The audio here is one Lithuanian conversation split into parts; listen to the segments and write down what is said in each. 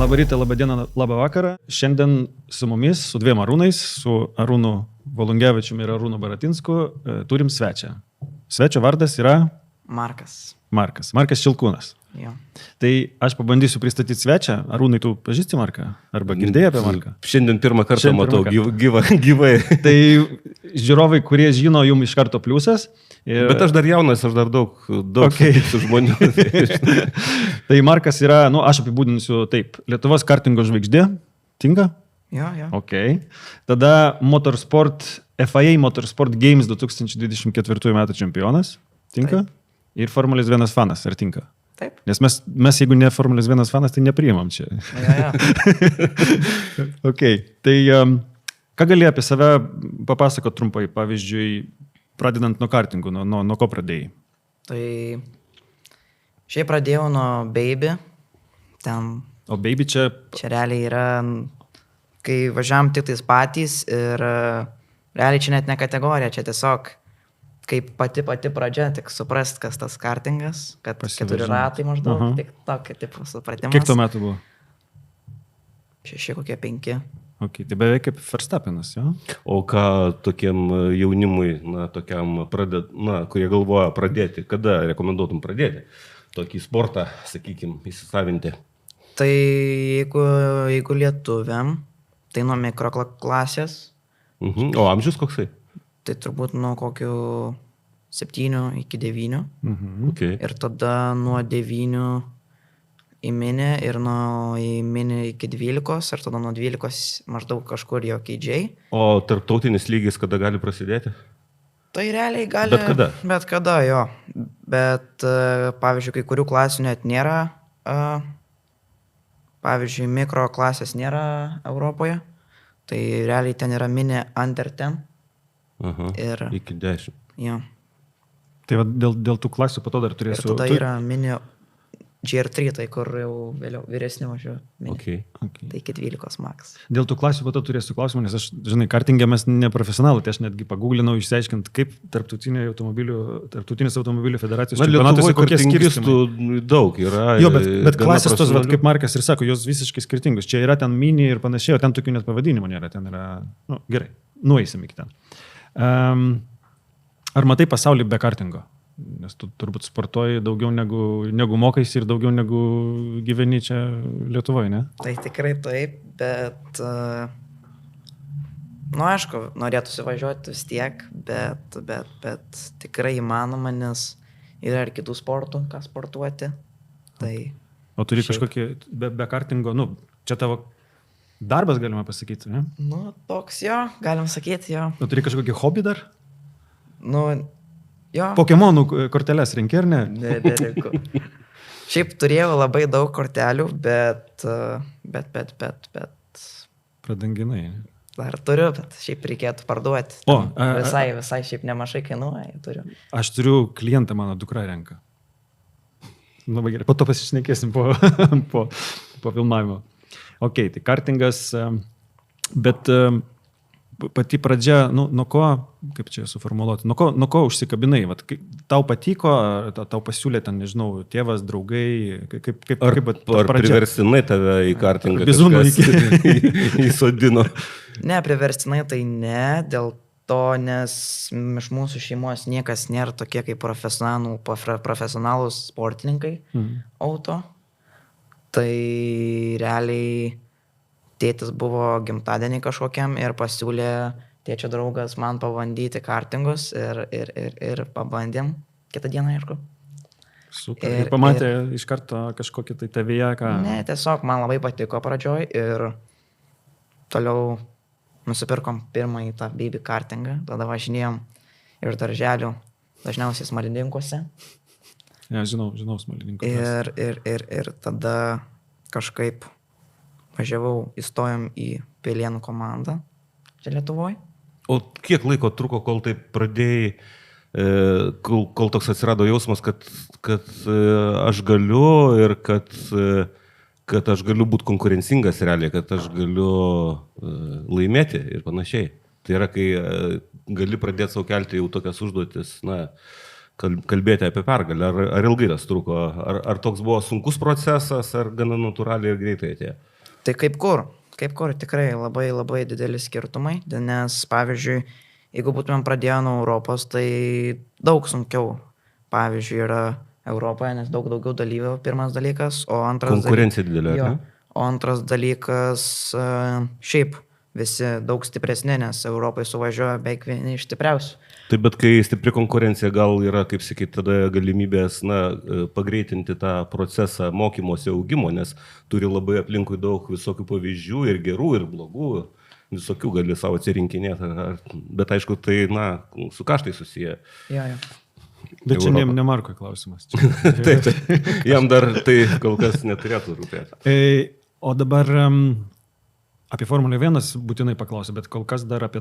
Labą rytą, labą dieną, labą vakarą. Šiandien su mumis, su dviem Arūnais, su Arūnu Volungevičiumi ir Arūnu Baratinsku, turim svečią. Svečio vardas yra Markas. Markas Šilkūnas. Jo. Tai aš pabandysiu pristatyti svečią. Arūnai, tu pažįsti Marką? Arba girdėjai apie Marką? Šiandien pirmą kartą matau gyvai. Tai žiūrovai, kurie žino, jums iš karto pliusas. Ir... Bet aš dar jaunas, aš dar daug Okay. žmonių. Tai Markas yra, aš apibūdinsiu taip, Lietuvos kartingo žvaigždė. Tinka? Jo. Ok. Tada FIA Motorsport Games 2024 metų čempionas. Tinka? Taip. Ir Formulės 1 fanas. Ar tinka? Taip. Nes mes jeigu ne Formulės 1 fanas, tai nepriimam čia. Jo. Ok. Tai ką gali apie save papasakoti trumpai? Pavyzdžiui, pradedant nuo kartingų, nuo ko pradėjai? Tai šiaip pradėjau nuo Baby. O Baby čia... Čia realiai yra, kai važiavam tik tais patys ir realiai čia net ne kategorija, čia tiesiog kaip pati pradžia, tik suprast, kas tas kartingas, kad 4 ratai maždaug, tik tokia tipo supratimas. Kiek tuo metu buvo? 6 kokie 5. Ok, tai beveik kaip Verstappenas, jo? O ką tokiem jaunimui, kurie galvoja pradėti, kada rekomenduotum pradėti tokį sportą, sakykime, įsisavinti? Tai jeigu lietuviam, tai nuo mikroklasės. O amžius koksai? Tai turbūt nuo kokių 7 iki 9. Okay. Ir tada nuo 9 į mini ir nuo į mini iki 12 ir tada nuo 12 maždaug kažkur jo keidžiai. O tarptautinis lygis kada gali prasidėti? Tai realiai gali... Bet kada, jo. Bet, pavyzdžiui, kai kurių klasių net nėra. Pavyzdžiui, mikro klasės nėra Europoje. Tai realiai ten yra mini under 10. Ir... Iki 10. Jo. Tai va, dėl tų klasių po to dar turėsiu... Ir tada yra mini GR3, tai kur jau vėliau vyresni važiuoja. Okay. Tai iki 12 max. Dėl tų klasių po to turėsiu klausimą, nes aš, žinai, kartingė mes neprofesionalai, tai aš netgi paguglinau išsiaiškinti, kaip tarptautinės automobilių federacijos čempionatuose kokie skirtumai. Daug yra. Jo, bet klasės tos, kaip Markas ir sako, jos visiškai skirtingus. Čia yra ten mini ir panašiai, o ten tokių net pavadinimų nėra. Ten yra, gerai, nueisim iki ten. Ar matai pasaulį be kartingo? Nes tu turbūt sportuoji daugiau negu mokais ir daugiau negu gyveni čia Lietuvoje, ne? Tai tikrai taip, bet aišku, norėtųsi važiuoti vis tiek, bet tikrai įmanoma, nes yra ir kitų sportų, ką sportuoti. Tai o turi kažkokį be kartingo, čia tavo darbas, galima pasakyti, ne? Toks jo, galim sakyti jo. O turi kažkokį hobį dar? Jo. Pokemonų korteles renki, ar ne? Neberenku. Šiaip turėjau labai daug kortelių, bet... Pradanginai. Dar turiu, bet šiaip reikėtų parduoti. Visai šiaip nemažai kainuoja, turiu. Aš turiu klientą, mano dukra renka. Labai gerai, po to pasišnekėsim po filmavimo. Ok, tai kartingas, bet... Pati pradžia, nuo ko, kaip čia suformuluoti, nuo ko užsikabinai? Vat, tau patiko, tau pasiūlė ten, nežinau, tėvas, draugai, ar priverstinai tave į kartingą įsodino? Ne, priverstinai tai ne, dėl to, nes iš mūsų šeimos niekas nėra tokie kaip profesionalūs sportininkai auto. Tai realiai... Tėtis buvo gimtadienį kažkokiam ir pasiūlė tėčio draugas man pabandyti kartingus ir pabandėm kitą dieną, aišku. Super. Ir pamatė iš karto kažkokį tai tavyje, ką... Ne, tiesiog man labai patiko pradžioj ir toliau nusipirkom pirmąjį tą baby kartingą, tada važinėjom iš darželių, dažniausiai Smalininkuose. Ne, žinau Smalininkuose. Ir tada kažkaip... Važiavau, įstojom į Pelėnų komandą čia Lietuvoje. O kiek laiko truko, kol tai pradėjai, kol toks atsirado jausmas, kad aš galiu ir kad aš galiu būti konkurencingas realiai, kad aš galiu laimėti ir panašiai. Tai yra, kai gali pradėti savo kelti jau tokias užduotis, kalbėti apie pergalę. Ar ilgai tas truko? Ar toks buvo sunkus procesas, ar gana natūraliai ir greitai atėjo? Tai kaip kur tikrai labai labai dideli skirtumai, nes pavyzdžiui, jeigu būtumėm pradėję nuo Europos, tai daug sunkiau, pavyzdžiui, yra Europoje, nes daug daugiau dalyvių, pirmas dalykas, o antras Konkurencija didelė. jo, Ne? o antras dalykas šiaip visi daug stipresni, nes Europai suvažiuoja beveik vieni iš stipriausių. Taip, bet kai stipri konkurencija, gal yra, kaip sakyti, tada galimybės, pagreitinti tą procesą mokymosi augimo, nes turi labai aplinkui daug visokių pavyzdžių ir gerų, ir blogų, visokių gali savo atsirinkinėti, bet aišku, tai, su kaštai susiję. Jo. Bet čia Europą. ne Markui klausimas. Taip, jam dar tai kol kas neturėtų rūpėti. O dabar apie Formulę 1 būtinai paklausiu, bet kol kas dar apie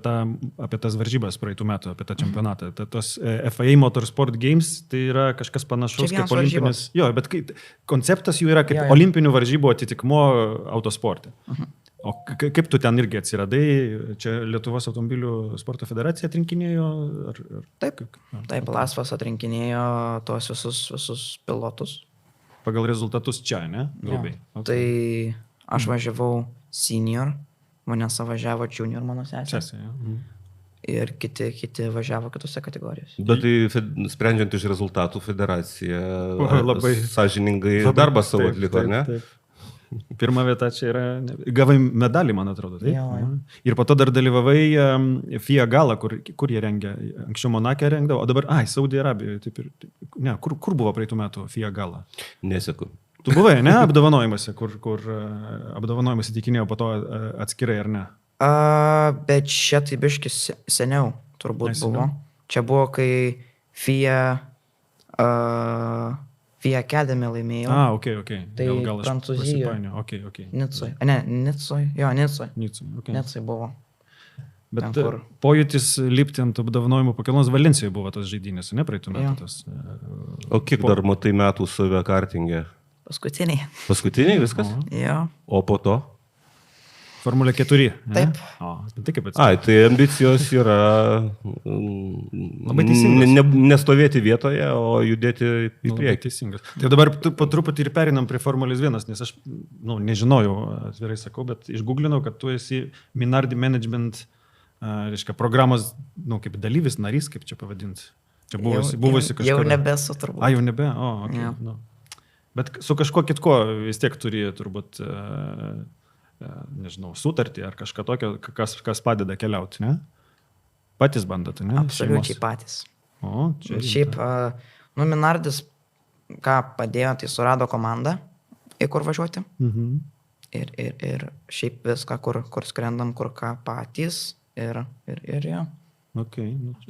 tas varžybas praeitų metų, apie tą čempionatą. Tos FIA Motorsport Games, tai yra kažkas panašaus Čia kaip vienos olimpinis. Jo, bet konceptas jų yra kaip Jo. olimpinių varžybų atitikmuo autosporte. O kaip tu ten irgi atsiradai? Čia Lietuvos automobilių sporto federacija atrinkinėjo? Taip, Laisvas atrinkinėjo tuos visus pilotus. Pagal rezultatus čia, ne? Grubiai. Jo. Tai aš važiavau senior, mane savažiavo junior mano sesė. Ir kiti važiavo kitose kategorijose. Bet tai sprendžiant iš rezultatų federacija Labai sąžiningai darbą savo atliko, ar ne? Taip. Pirma vieta čia yra, gavai medalį, man atrodo, taip? Jo. Ir po to dar dalyvavai FIA galą, kur jie rengia, anksčiau Monake rengdavo, o dabar, Saudo Arabijoje, taip ir, ne, kur buvo praeitų metų FIA galą? Neseku. Tu buvai, ne, apdovanojimuose, kur apdovanojimuose tikinėjo po to atskirai, ar ne? Bet čia tai biškis seniau turbūt Seniau? buvo. Čia buvo, kai FIA Academy laimėjo. Ok. Tai Gal aš Prancūzijoje. prasipainiojau. Ok. Nicoj. Ne, Nicoj. Jo, Nicoj. Okay. Nicoj buvo. Bet Ten, kur- pojūtis lipti ant apdovanojimų po kelnos Valencijoje buvo tos žaidynės, ne praeitų metų Jo. tas. O kiek dar matai metų save kartingė? Paskutiniai. Paskutiniai viskas? Jo. O po to? Formulė 4. Ne? Taip. O, tai kaip atsitiko? Tai ambicijos yra Labai teisingos. Nestovėti vietoje, o judėti į Labai priekį. teisingas. Tai dabar po truputį ir perinam prie Formulės 1, nes aš nežinojau, atvirai sakau, bet išgooglinau, kad tu esi Minardi Management reiškia, programos kaip dalyvis, narys, kaip čia pavadinti. Čia buvusi kažkur. Jau nebesu turbūt. Jau nebe? O, ok. Jo. Nu. Bet su kažkuo kitko vis tiek turi turbūt, nežinau, sutartį ar kažką tokio, kas padeda keliauti, ne? Patys bandote, ne? Absoliučiai Šeimos. patys. O, čia. Šiaip, Minardis, ką padėjo, tai surado komandą, į kur važiuoti. Mhm. Ir šiaip viską, kur skrendam, kur ką patys. Ir jo. Ok,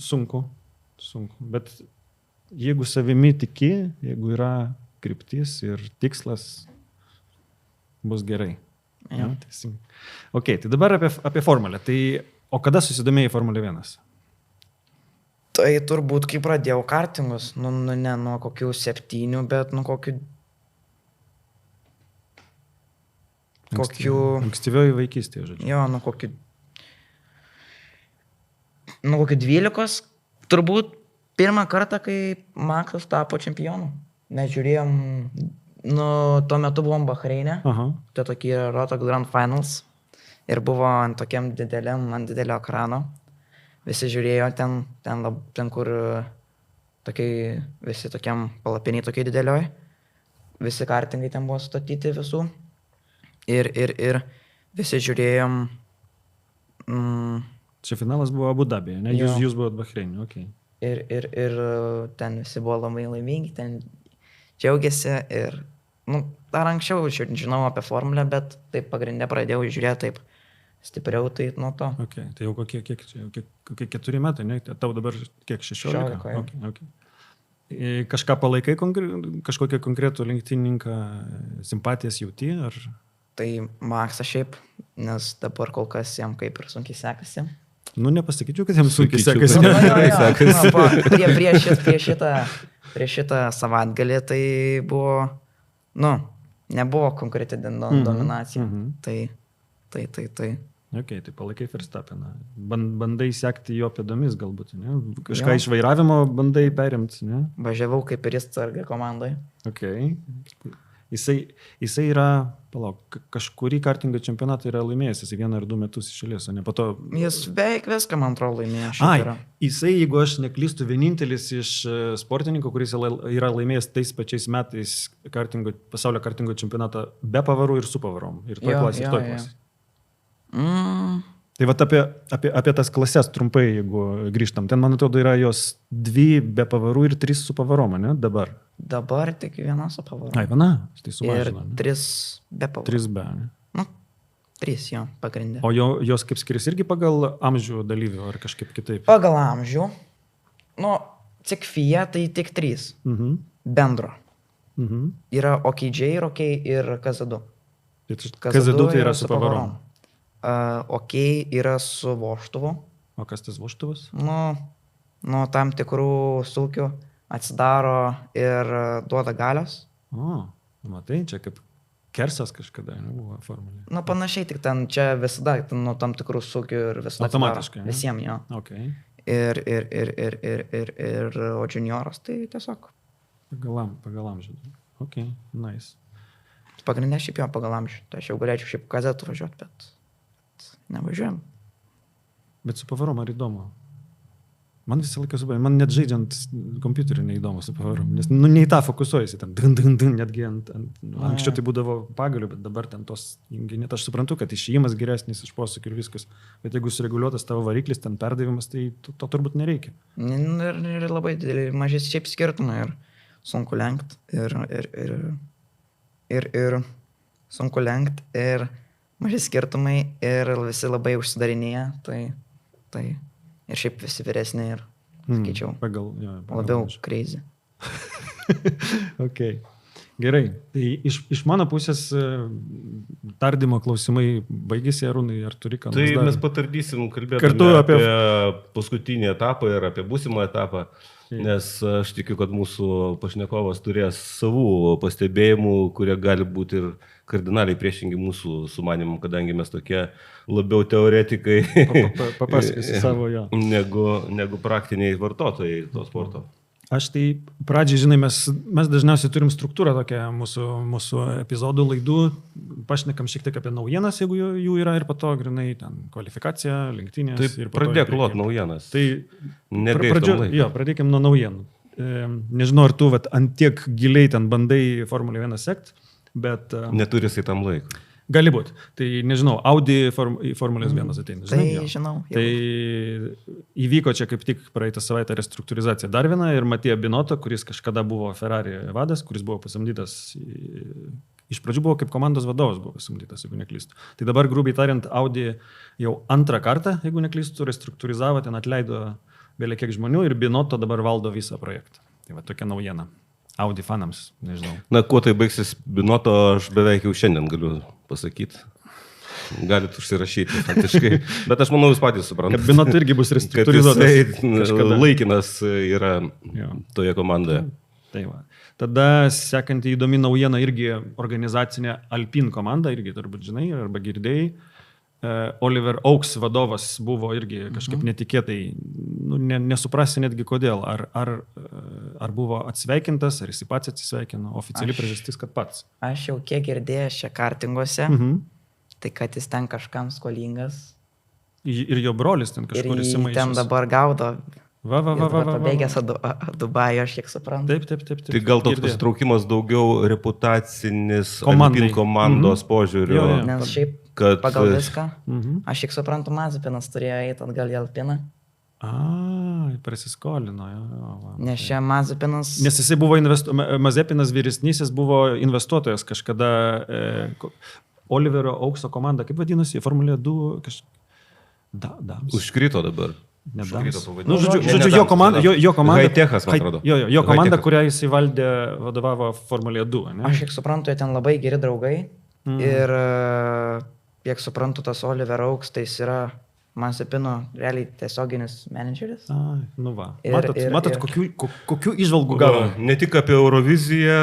sunku. Bet jeigu savimi tiki, jeigu yra kryptis ir tikslas, bus gerai. Jo. Teisingai. Ok, tai dabar apie formulę. Tai, o kada susidomėjai Formulė 1? Tai turbūt, kai pradėjau kartingus, ne nuo kokių 7, bet nuo kokių Ankstyvioji vaikystėje, žodžiu. Jo, nuo kokių 12, turbūt pirmą kartą, kai Maksas tapo čempionu. Mes žiūrėjom, tuo metu buvom Bahreinė, Aha. tai tokie Roto Grand Finals ir buvo ant didelio ekrano. Visi žiūrėjo ten kur visi tokiam palapiniai tokiai didelioj. Visi kartingai ten buvo statyti visų. Ir visi žiūrėjom. Čia finalas buvo Abu Dabėje, ne? Jo. Jūs buvot Bahreinė, ok. Ir ten visi buvo labai laimingi, ten džiaugiasi ir, dar anksčiau žinau apie formulę, bet taip pagrindė pradėjau žiūrėti taip stipriau, tai nuo to. Ok, tai jau kokie 4 metai, ne? Tau dabar kiek 16? 16, jo. Okay. Kažką palaikai, kažkokią konkretų lenktynininką, simpatijas jauti, ar... Tai Maksas šiaip, nes dabar kol kas jam kaip ir sunkiai sekasi. Nepasakyčiau, kad jiems sunkiai Sakyčiau, sekasi. kad gerai Prieš šitą savaitgalį tai buvo, nebuvo konkreti dominacija. Tai. Ok, tai palaikai Verstappeną. Bandai sekti jo pėdomis galbūt, ne? Kažką Jo. iš vairavimo bandai perimti, ne? Važiavau kaip ir jis sargai komandai. Ok. Jisai yra, palauk, kažkurį kartingo čempionatą yra laimėjęs, jisai 1 ar 2 metus išėlės, o ne po to... Jis beveik viską, man atrodo, laimėjo. Jisai, jeigu aš neklystu, vienintelis iš sportininkų, kuris yra laimėjęs tais pačiais metais pasaulio kartingo čempionatą be pavarų ir su pavarom. Ir toj klasė, ir toj klasė. Tai vat apie tas klases trumpai, jeigu grįžtam. Ten, man atrodo, yra jos 2 be pavarų ir 3 su pavarom, ne? Dabar. Dabar tik 1 su pavarom. Ai, 1? Tai sumažino. Ir 3 be pavarų. 3 be, ne? Nu, 3 jo, pagrindė. O jos kaip skiriasi irgi pagal amžių dalyvių ar kažkaip kitaip? Pagal amžių. Nu, tik FIA tai tik 3. Bendro. Yra OKJ, OK ir KZ2. KZ2 tai yra su pavarom. OK yra su vožtuvu. O kas tas vožtuvas? Nu, tam tikrų sūkių atsidaro ir duoda galios. O, matai, čia kaip Kersas kažkada buvo formulė. Nu, panašiai, tik ten čia visada, nuo tam tikrų sūkių ir visada. Automatiškai. Visiems jo. Okay. Ir o junioras tai tiesiog. Pagal amžių. Ok, nice. Pagrindė šiaip jo pagal amžių. Tai aš jau galėčiau šiaip kazetų važiuoti, bet nevažiuojam. Bet su pavarom ar įdomu? Man visą laiką subai, man net žaidžiant kompiuteriu neįdomu su pavarom, nes ne į tą fokusuojasi, ten netgi anksčiau tai būdavo pagaliu, bet dabar ten tos junginėt, aš suprantu, kad išėjimas geresnis iš posūkių ir viskas, bet jeigu sureguliuotas tavo variklis, ten perdavimas, tai to turbūt nereikia. Ir labai dideli, mažės šiaip skirtumai ir sunku lenkt ir sunku lenkt ir maži skirtumai ir visi labai užsidarinėja, tai ir šiaip visi vyresni ir, sakyčiau, labiau crazy. Ok, gerai. Tai iš mano pusės tardymo klausimai baigėsi, Arūnai, ar turi ką nors? Tai mes patardysim kalbėti apie paskutinį etapą ir apie būsimą etapą. Nes aš tikiu, kad mūsų pašnekovas turės savų pastebėjimų, kurie gali būti ir kardinaliai priešingi mūsų sumanimam, kadangi mes tokie labiau teoretikai papasakysiu savo jo. negu praktiniai vartotojai to sporto. Aš tai pradžiai, žinai, mes dažniausiai turim struktūrą tokią mūsų epizodų laidų, pašnekam šiek tiek apie naujienas, jeigu jų yra, ir po to grinai ten kvalifikacija, lenktynės. Tai pradėk lot naujienas. Tai pradėkim nuo naujienų. Nežinau, ar tu ant tiek giliai ten bandai Formulė 1 sekt, bet... Neturi jisai tam laiko. Gali būti. Tai nežinau, Audi Formulės 1 ateina. Tai žinau. Tai įvyko čia kaip tik praeitą savaitę restruktūrizacija dar viena ir Matija Binotto, kuris kažkada buvo Ferrari vadas, kuris buvo pasamdytas, iš pradžių buvo kaip komandos vadovas buvo pasamdytas, jeigu neklystu. Tai dabar, grubiai tariant, Audi jau 2 kartą, jeigu neklystu, restruktūrizavo, ten atleido vėliau kiek žmonių ir Binotto dabar valdo visą projektą. Tai va tokia naujiena. Audi fanams, nežinau. Na, kuo tai baigsis Binotto, aš beveik jau šiandien galiu pasakyti. Galit užsirašyti, faktiškai. Bet aš manau, jūs patys suprantate. Kad Binotto irgi bus restruktūrizuotas. Laikinas yra toje komandoje. Tai va. Tada sekanti įdomi naujiena irgi organizacinė Alpine komanda, irgi turbūt žinai, arba girdėjai. Oliver Oaks vadovas buvo irgi kažkaip netikėtai, nesuprasi netgi kodėl, ar buvo atsveikintas, ar jis pats atsisveikino, oficiali priežastis, kad pats. Aš jau kiek girdėjęs čia kartinguose, tai kad jis ten kažkam skolingas. Ir jo brolis ten kažkur įsimaišęs. Ir ten dabar gaudo. Pabėgęs Dubajų, aš kiek suprantu. Taip. Tai gal toks pasitraukimas daugiau reputacinis Alpine komandos požiūriu. Nes šiaip pagal viską, aš kiek suprantu, Mazepinas turėjo eiti atgal į Alpiną. Prasiskolino. Nes čia Mazepinas... Nes jisai buvo Mazepinas vyresnysis buvo investuotojas kažkada Oliverio Aukso komanda, kaip vadinasi, Formulė 2 Užkrito dabar. Žodžiu, jo komanda... Haitechas, man atrodo. Jo komanda, kurią jis įvaldė, vadovavo Formulė 2. Ne? Aš kiek suprantu, jie ten labai geri draugai. Ir kiek suprantu, tas Oliver Oaks, tai jis yra Mazepino realiai tiesioginis menedžeris. Nu va. Matot, kokių įžvalgų gavo? Ne tik apie Euroviziją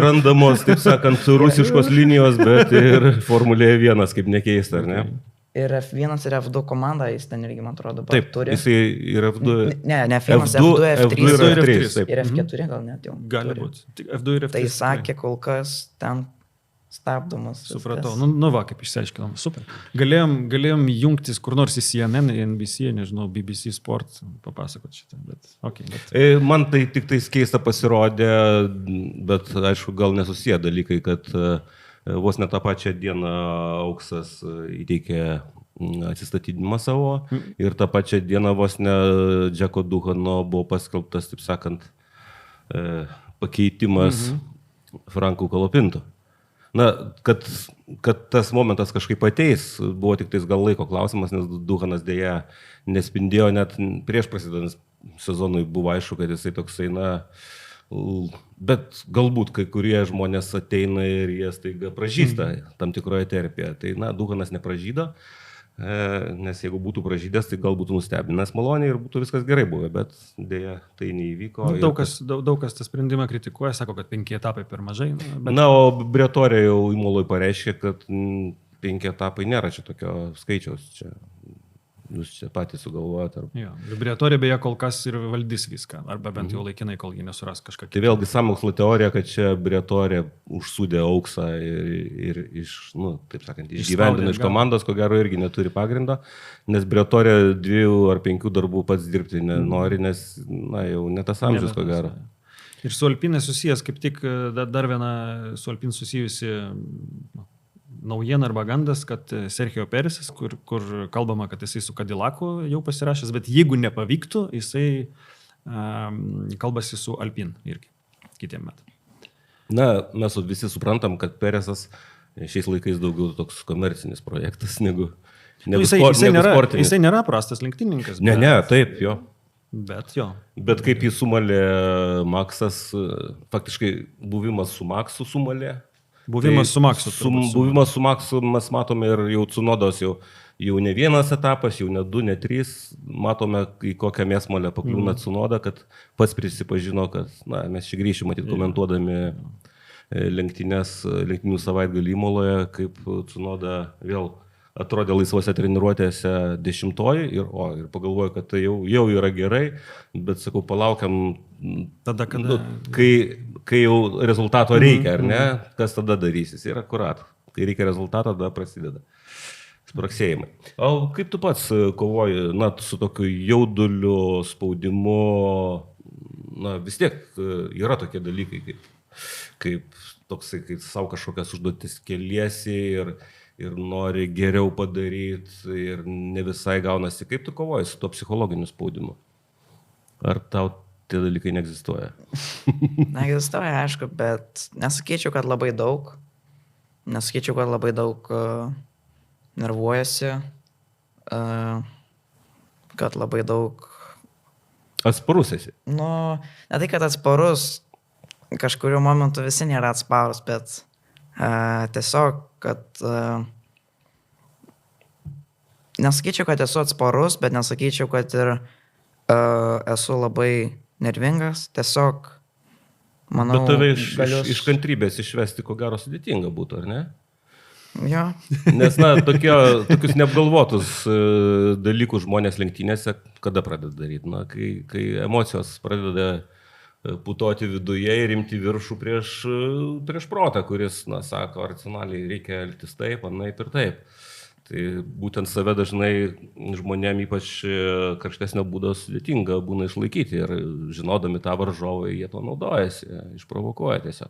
randamos, taip sakant, rusiškos linijos, bet ir Formulė 1, kaip nekeista, ar ne? Ir F1 ir F2 komanda, jis ten irgi, man atrodo, Taip, turi. jisai ir F2. Ne, F1, F2, F3 ir ir F3. F3. Taip. ir F4 gal net jau. Gali turi. būti. Tik F2 ir F3. Tai sakė, kol kas ten stabdomas. Supratau. Nu va, kaip išsiaiškinom. Super. Galėjom jungtis kur nors į CNN, į NBC, nežinau, BBC Sport, papasakot šitą. Bet, okay, bet... Man tai tik tais keista pasirodė, bet aišku, gal nesusiję dalykai, kad vos ne tą pačią dieną Auksas įteikė atsistatydinimą savo ir tą pačią dieną vos ne Džeko Duhano buvo paskelbtas, taip sakant, pakeitimas Frankų Kolopinto. Na, kad tas momentas kažkaip ateis, buvo tik tais gal laiko klausimas, nes Duhanas dėja nespindėjo, net prieš prasidedant sezonui buvo aišku, kad jisai toksai, na, bet galbūt kai kurie žmonės ateina ir jie staiga pražysta tam tikroje terpėje. Tai, na, Duhanas nepražydo, nes jeigu būtų pražydęs, tai gal būtų nustebinęs maloniai ir būtų viskas gerai buvę, bet dėja tai neįvyko. Nu, daug kas tą sprendimą kritikuoja, sako, kad 5 etapai per mažai. Bet... Na, o Briatorė jau Imoloj pareiškė, kad 5 etapai nėra čia tokio skaičiaus. Jūs čia patys sugalvojate. Briatorė beje kol kas ir valdys viską, arba bent jau laikinai, kol jie nesuras kažką. Tai vėlgi sąmokslo teorija, kad čia Briatorė užsūdė Auksą ir taip sakant, išgyvendino iš komandos, ko gero irgi neturi pagrindo, nes Briatorė 2 ar 5 darbų pats dirbti nenori, nes, na, jau ne tas amžius, ko gero. Ir su Alpine susijęs, kaip tik dar viena su Alpine susijusi naujiena arba gandas, kad Sergio Peresas, kur kalbama, kad jisai su Cadillacu jau pasirašęs, bet jeigu nepavyktų, jisai kalbasi su Alpine irgi kitiem metam. Na, mes visi suprantam, kad Peresas šiais laikais daugiau toks komercinis projektas negu sportininkas. Jisai nėra prastas lenktynininkas. Ne, taip, jo. Bet jo. Bet kaip jį sumalė Maksas, faktiškai buvimas su Maksu sumalė. Buvimas su Maksu. Buvimas su Maksu mes matome ir jau Tsunodos jau ne vienas etapas, jau ne 2, ne 3. Matome, į kokią mėsmalę pakliūna Tsunoda, kad pats prisipažino, kad na, mes čia grįšim matyti komentuodami lenktynių savaitgalį Imoloje, kaip Tsunoda vėl atrodė laisvose treniruotėse 10-oji ir pagalvoju, kad tai jau yra gerai, bet sakau, palaukiam tada, kada... kai jau rezultato reikia, ar ne, kas tada darysis. Ir akurat, kai reikia rezultato, tada prasideda spraksėjimai. O kaip tu pats kovoji, na, su tokiu jauduliu, spaudimu, na, vis tiek yra tokie dalykai, kaip toksai, kai savo kažkokias užduotis keliesi ir nori geriau padaryti ir ne visai gaunasi. Kaip tu kovoji su to psichologiniu spaudimu? Ar tau tie dalykai neegzistuoja? Neegzistuoja, aišku, bet nesakyčiau, kad labai daug. Nesakyčiau, kad labai daug nervuojasi, kad labai daug... Atsparus esi? Nu, ne tai, kad atsparus, kažkuriuo momentu visi nėra atsparus, bet tiesiog, kad nesakyčiau, kad esu atsparus, bet nesakyčiau, kad ir esu labai nervingas, tiesiog manau... Bet tave iš kantrybės išvesti, ko gero, sudėtinga būtų, ar ne? Jo. Nes, na, tokius neapgalvotus dalykus žmonės lenktynėse kada pradeda daryti? Na, kai emocijos pradeda putoti viduje ir imti viršų prieš protą, kuris, na, sako, racionaliai reikia elgtis taip, anaip ir taip. Tai būtent save dažnai žmonėm ypač karštesnio būdo sudėtinga būna išlaikyti ir žinodami tą varžovą, jie to naudojasi, išprovokuoja tiesiog.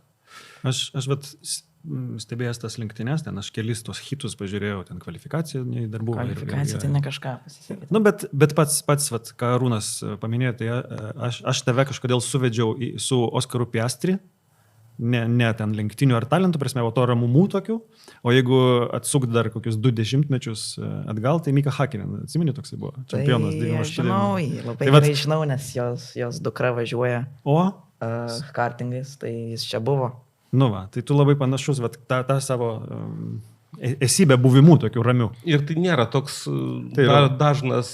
Aš vat stebėjęs tas lenktynės, ten aš kelis tos hitus pažiūrėjau, ten kvalifikacija dar buvo. Kvalifikacija tai ne kažką pasisakyti. Nu, bet pats vat, ką Arūnas paminėjo, tai aš tave kažkodėl suvedžiau su Oskaru Piastri, ne ten lenktynių ar talentų, prasme, o to ramumų tokių, o jeigu atsukti dar kokius 20 mečius atgal, tai Mika Hakkinen, atsimeni, toksai buvo, čempionas 98. Žinau, labai gerai žinau, nes jos dukra važiuoja kartingais, tai jis čia buvo. Nu va, tai tu labai panašus, vat, tą savo esybę buvimu tokių ramių. Ir tai nėra toks dažnas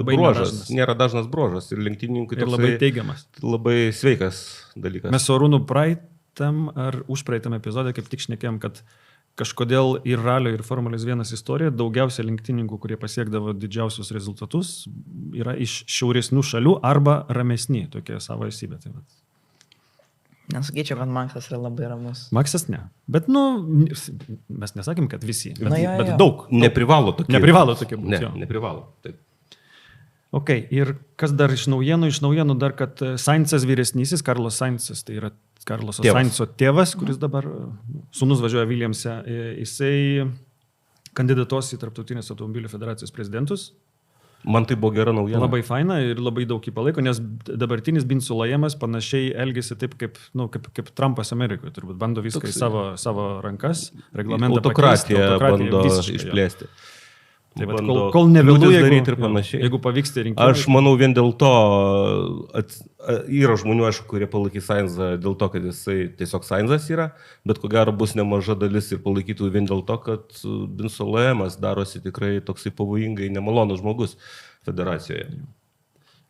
bruožas, nėra dažnas bruožas ir lenktynininkui ir labai teigiamas. Labai sveikas dalykas. Mes su Arūnu praeitam ar užpraeitam epizodė kaip tik šnekėjom, kad kažkodėl ir ralio, ir Formulės 1 istorija daugiausia lenktynininkų, kurie pasiekdavo didžiausius rezultatus, yra iš šiauresnių šalių arba ramesni, tokia savo esybė. Tai vat. Nesakyčiau, kad Maksas yra labai ramus. Maksas ne. Bet, mes nesakym, kad visi. Bet, bet jo. daug. Neprivalo tokie. Neprivalo tokie būti. Ne, neprivalo. Taip. Ok, ir kas dar iš naujienų dar, kad Sainzas vyresnysis, Carlos Sainzas, tai yra Carloso Sainzo tėvas, kuris dabar sūnus važiuoja Williamse, jisai kandidatuos į Tarptautinės automobilių federacijos prezidentus. Man tai buvo gera naujiena. Labai faina ir labai daug jį palaiko, nes dabartinis Bin Sulajemas panašiai elgėsi taip, kaip Trumpas Amerikoje, turbūt bando viską į savo rankas, reglamentą autokratiją bando išplėsti. Tai kol nevėlu, jeigu pavyksta rinkimai. Aš manau, vien dėl to yra žmonių, aišku, kurie palaikys Sainzą dėl to, kad jisai tiesiog Sainzas yra, bet ko gero bus nemaža dalis ir palaikytų vien dėl to, kad Bin Sulajemas darosi tikrai toksai pavojingai nemalonus žmogus federacijoje.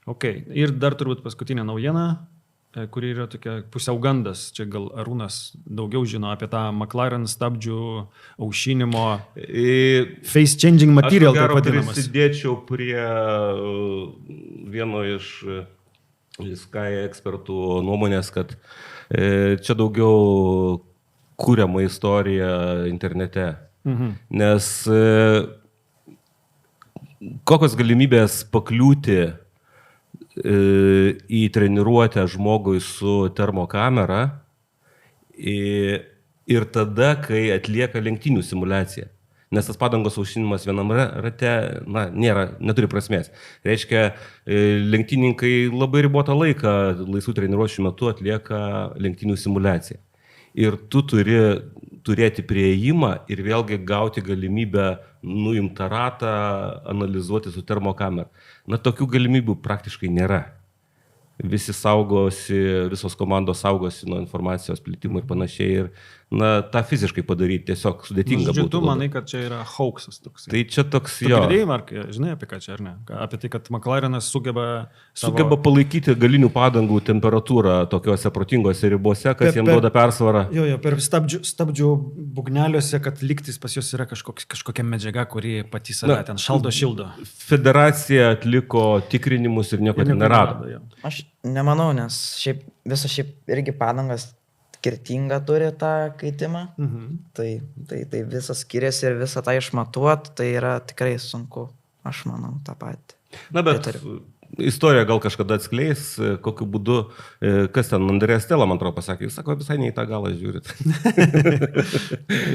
Ok, ir dar turbūt paskutinė naujiena, kuri yra tokia pusiau gandas, čia gal Arūnas daugiau žino apie tą McLaren stabdžių aušinimo face changing material, taip vadinamas. Aš prisidėčiau prie vieno iš Sky ekspertų nuomonės, kad čia daugiau kuriama istorija internete, nes kokios galimybės pakliūti į treniruotę žmogui su termokamera ir tada, kai atlieka lenktynių simulaciją. Nes tas padangos aušinimas vienam rate, neturi prasmės. Reiškia, lenktynininkai labai ribotą laiką laisvų treniruočių metu atlieka lenktynių simulaciją. Ir tu turi turėti prieėjimą ir vėlgi gauti galimybę nuimtą ratą, analizuoti su termokamera. Tokių galimybių praktiškai nėra. Visi saugosi, visos komandos saugosi nuo informacijos plitimo ir panašiai. Ir tą fiziškai padaryti tiesiog sudėtinga būtų. Tu manai, kad čia yra hoaxas toks. Tai čia toks jo. Tu girdėjai, Markai, žinai apie ką čia ar ne? Apie tai, kad McLarenas sugeba palaikyti galinių padangų temperatūrą tokiuose protingose ribose, kas jiems duoda persvarą. Jo, per stabdžių bugneliuose, kad lygtis pas juos yra kažkokia medžiaga, kuri pati save ten šildo. Federacija atliko tikrinimus ir nieko nerado. Aš nemanau, nes visą irgi padangas skirtingą turi tą kaitimą, tai visas skiriasi ir visą tą išmatuot, tai yra tikrai sunku, aš manau, tą patį. Bet istorija gal kažkada atskleis, kokiu būdu, kas ten Andrėjas Stela, man atrodo, pasakė, jis sako, visai ne į tą galą žiūrit.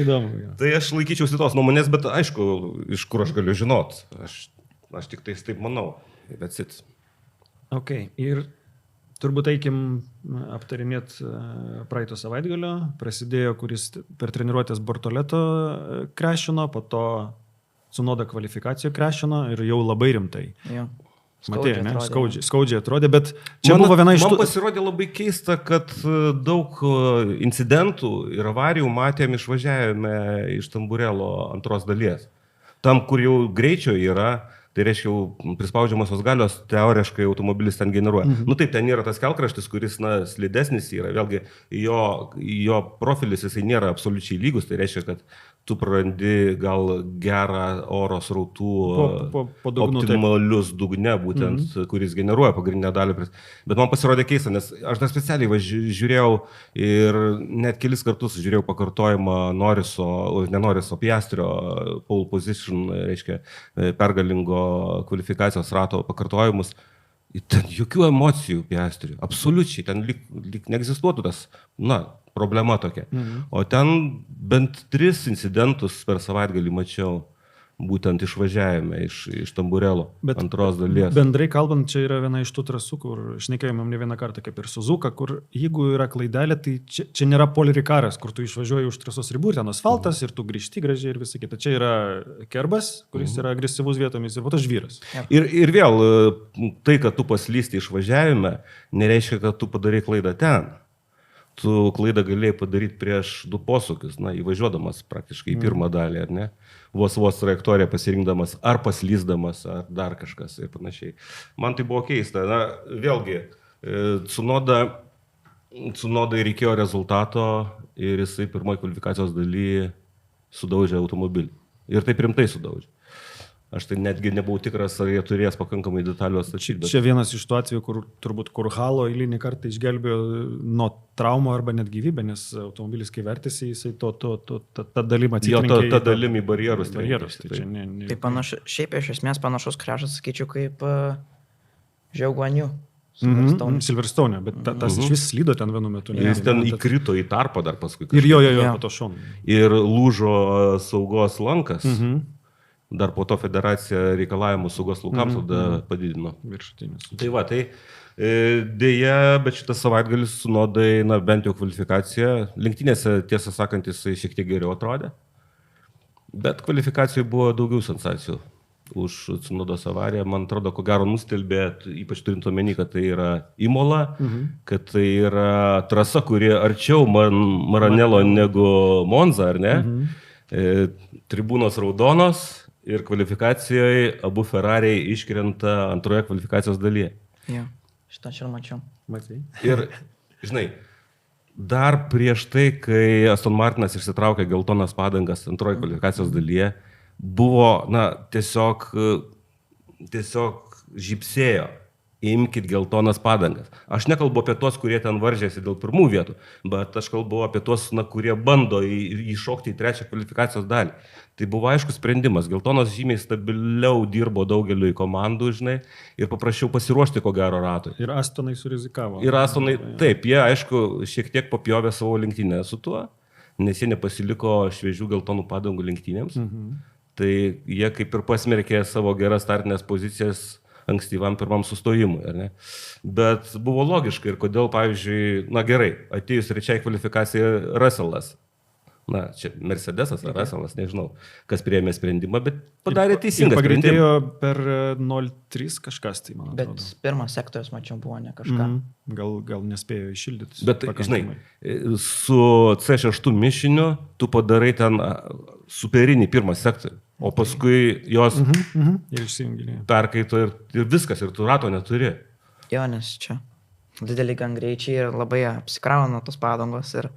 Įdomu. Tai aš laikyčiausi tos nuomonės, bet aišku, iš kur aš galiu žinot. Aš tik tais taip manau. That's it. Ok, ir turbūt eikim aptarinėti praeito savaitgalio. Prasidėjo, kuris per treniruotės Bortoleto krešino, po to Tsunoda kvalifikacijų krešino ir jau labai rimtai. Jo. Matėjai, ne? Skaudžiai atrodė, bet čia buvo viena iš tų... Man pasirodė labai keista, kad daug incidentų ir avarijų matėm išvažiavime iš Tamburelo antros dalies. Tam, kur jau greičio yra, tai reiškia, prispaudžiamosios galios teoriškai automobilis ten generuoja. Taip, ten yra tas kelkraštis, kuris slidesnis yra. Vėlgi, jo profilis jisai nėra absoliučiai lygus, tai reiškia, kad tu prarandi gal gerą oro srautų optimalius dugne, būtent, kuris generuoja pagrindinę dalį. Bet man pasirodė keista, nes aš dar specialiai žiūrėjau ir net kelis kartus žiūrėjau pakartojimą Noriso Piastrio pole position, reiškia, pergalingo kvalifikacijos rato pakartojimus. Ten jokių emocijų Piastriui, absoliučiai, ten lyg neegzistuotų tas, problema tokia. O ten bent 3 incidentus per savaitgalį mačiau, būtent išvažiavime iš Tamburelo antros dalies. Bendrai kalbant, čia yra viena iš tų trasų, kur šnekėjome ne vieną kartą, kaip ir Suzuka, kur jeigu yra klaidelė, tai čia nėra polirikaras, kur tu išvažiuoji už trasos ribų, ten asfaltas ir tu grįžti gražiai ir visą kitą. Čia yra kerbas, kuris yra agresyvus vietomis ir po to žvyras. Ir vėl, tai, kad tu paslysti išvažiavime, nereiškia, kad tu padarai klaidą ten. Tu klaidą galėjai padaryti prieš 2 posūkius, įvažiuodamas praktiškai į pirmą dalį, ar ne? Vos trajektoriją pasirinkdamas, ar paslysdamas, ar dar kažkas ir panašiai. Man tai buvo keista. Vėlgi, Tsunodai reikėjo rezultato ir jisai pirmoji kvalifikacijos daly sudaužė automobilį. Ir taip rimtai sudaužė. Aš tai netgi nebuvau tikras, ar jie turės pakankamai detalių atstatyti. Bet... Čia vienas iš tų atvejų, kur Halo eilinį kartą išgelbėjo nuo traumų arba net gyvybę, nes automobilis, kai vertėsi, jisai tą dalimą atsitrenkė. Jo, tą dalimą į barjerus. Tai čia tai panašu, šiaip iš esmės panašus krešas, sakyčiau, kaip Žiauguanių. Silverstone, bet tas iš vis slydo ten vienu metu. Jis ten įkrito į tarpą dar paskui. Ir jo, po to šonu. Ir lūžo saugos lankas. Dar po to federacija reikalavimų saugos laukams tada padidino. Viršutinis. Tai va, tai dėja, bet šitas savaitgalis Sunodai, na bent jau kvalifikacija. Lenktynėse, tiesą sakant, jisai šiek tiek geriau atrodė. Bet kvalifikacijoje buvo daugiau sensacijų. Už Sunodos avariją, man atrodo, ko gero nustelbė, ypač turint omeny, kad tai yra Imola, kad tai yra trasa, kuri arčiau Maranello negu Monza, ar ne? Tribūnos raudonos ir kvalifikacijoje abu Ferrariai iškrenta antroje kvalifikacijos dalyje. Jo, šitą aš ir mačiau. Matai. Ir, žinai, dar prieš tai, kai Aston Martinas išsitraukė geltonas padangas antroje kvalifikacijos dalyje, buvo, na, tiesiog žypsėjo. Imkit geltonas padangas. Aš nekalbu apie tuos, kurie ten varžėsi dėl pirmų vietų, bet aš kalbu apie tuos, na, kurie bando įšokti į trečią kvalifikacijos dalį. Tai buvo aiškus sprendimas. Geltonas žymiai stabiliau dirbo daugeliu komandų, žinai, ir paprašiau pasiruošti ko gero ratui. Ir Astonai surizikavo. Ir Astonai, taip, jie, aišku, šiek tiek papjovė savo lenktynę su tuo, nes jie nepasiliko šviežių geltonų padangų lenktynėms. Tai jie kaip ir pasmerkė savo geras startinės pozicijas ankstyvam pirmam sustojimui, ar ne? Bet buvo logiška ir kodėl, pavyzdžiui, na gerai, atėjus trečiai kvalifikacijai Russellas, na, čia Mercedesas ar Russellas, nežinau, kas priėmė sprendimą, bet padarė teisingą sprendimą. Pagreitėjo per 0,3 kažkas, tai man atrodo. Bet pirmas sektorius, mačiau, buvo ne kažką. Gal nespėjo iššildyti. Bet, žinai, su C6 mišiniu tu padarai ten superinį pirmą sektorių, o paskui jos ir išsijunginėjo. Perkaito ir viskas, ir tu rato neturi. Jo, nes čia dideli gan greičiai ir labai apsikrauna tos padangos ir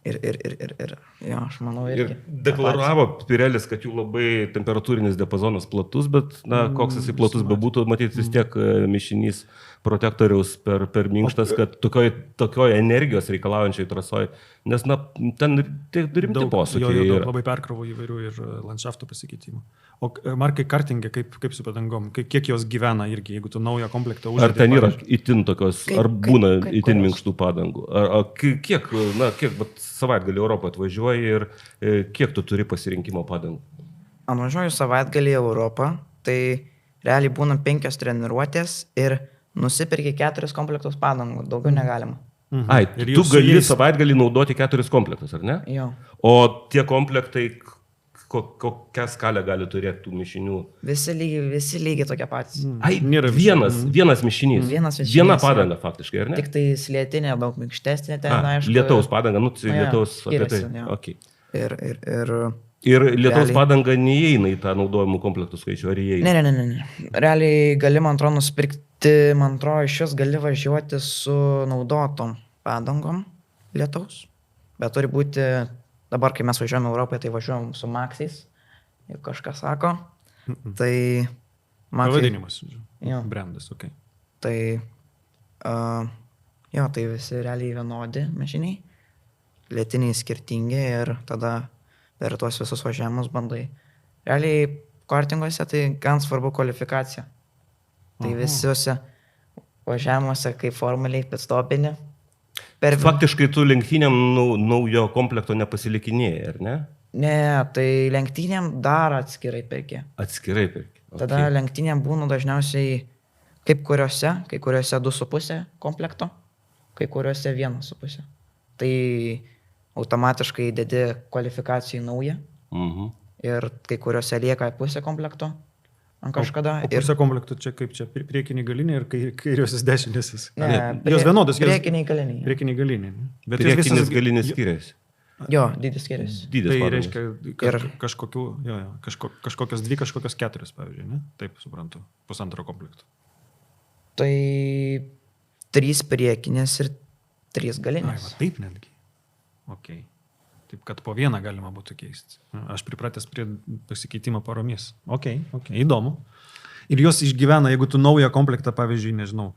jo, aš manau irgi. Ir deklaravo Pirelis, kad jų labai temperatūrinis diapazonas platus, bet, na, koks jisai platus bebūtų, matyti vis tiek mišinys protektoriaus per minkštas, kad tokioj energijos reikalaujančiai trasoj, nes, na, ten rimti posūkiai. Jo, labai perkravo įvairių ir landšafto pasikeitimų. O Markai, kartingė, kaip su padangom? Kiek jos gyvena irgi, jeigu tu naują komplektą uždedi? Ar ten yra itin tokios, ar būna itin minkštų padangų? Kiek savaitgalį Europą atvažiuoji ir kiek tu turi pasirinkimo padangų? Atvažiuoju savaitgalį į Europą, tai realiai būna 5 treniruotės ir nusipirki 4 komplektus padangų, daugiau negalima. Ai, tu gali savaitgalį naudoti 4 komplektus, ar ne? Jo. O tie komplektai, kokią skalę gali turėti tų mišinių? Visi lygiai tokie patys. Ai, vienas mišinys. Viena padanga faktiškai, ar ne? Tik tai slėtinė, daug minkštesnė ten, aišku. Lietaus padanga, lietaus apie tai. Okay. Ir lietaus padanga neįeina į tą naudojimų komplektų skaičių, ar įeina? Ne. Realiai gali, man atrodo, nusipirkti, iš jos gali važiuoti su naudotom padangom lietaus, bet turi būti... Dabar, kai mes važiuojame Europoje, tai važiuojam su Maxais, jeigu kažkas sako, tai... Pavadinimas, jo. Brandas, okei. Tai, tai visi realiai vienodi mišiniai, lietiniai skirtingi ir tada per tuos visus važiavimus bandai. Realiai, kartinguose tai gan svarbu kvalifikacija. Tai visiuose važiavimuose kaip formaliai pitstopinį. Faktiškai tu lenktynėm naujo komplekto nepasilikinėjai, ar ne? Ne, tai lenktynėm dar atskirai perki. Atskirai perki. Okay. Tada lenktynėm būna dažniausiai kai kuriuose 2,5 komplekto, kai kuriuose 1,5. Tai automatiškai dedi kvalifikacijai naują ir kai kuriuose lieka pusę komplekto. Kažkada. O pusę komplektų čia kaip čia, priekiniai galiniai ir kairiosios dešinėsis? Ne, jos vienodos. Priekiniai galiniai. Priekiniai galiniai. Bet priekinis galinis skiriasi. Jo, dydis skiriasi. Tai reiškia kažkokios 2, kažkokios 4, pavyzdžiui, ne? Taip suprantu, 1,5 komplektų. Tai 3 priekinės ir 3 galinės. Ai, va, taip netgi. Okay. Taip, kad po vieną galima būtų keisti. Aš pripratęs prie pasikeitimo paromis. Ok, įdomu. Ir jos išgyvena, jeigu tu naują komplektą, pavyzdžiui, nežinau,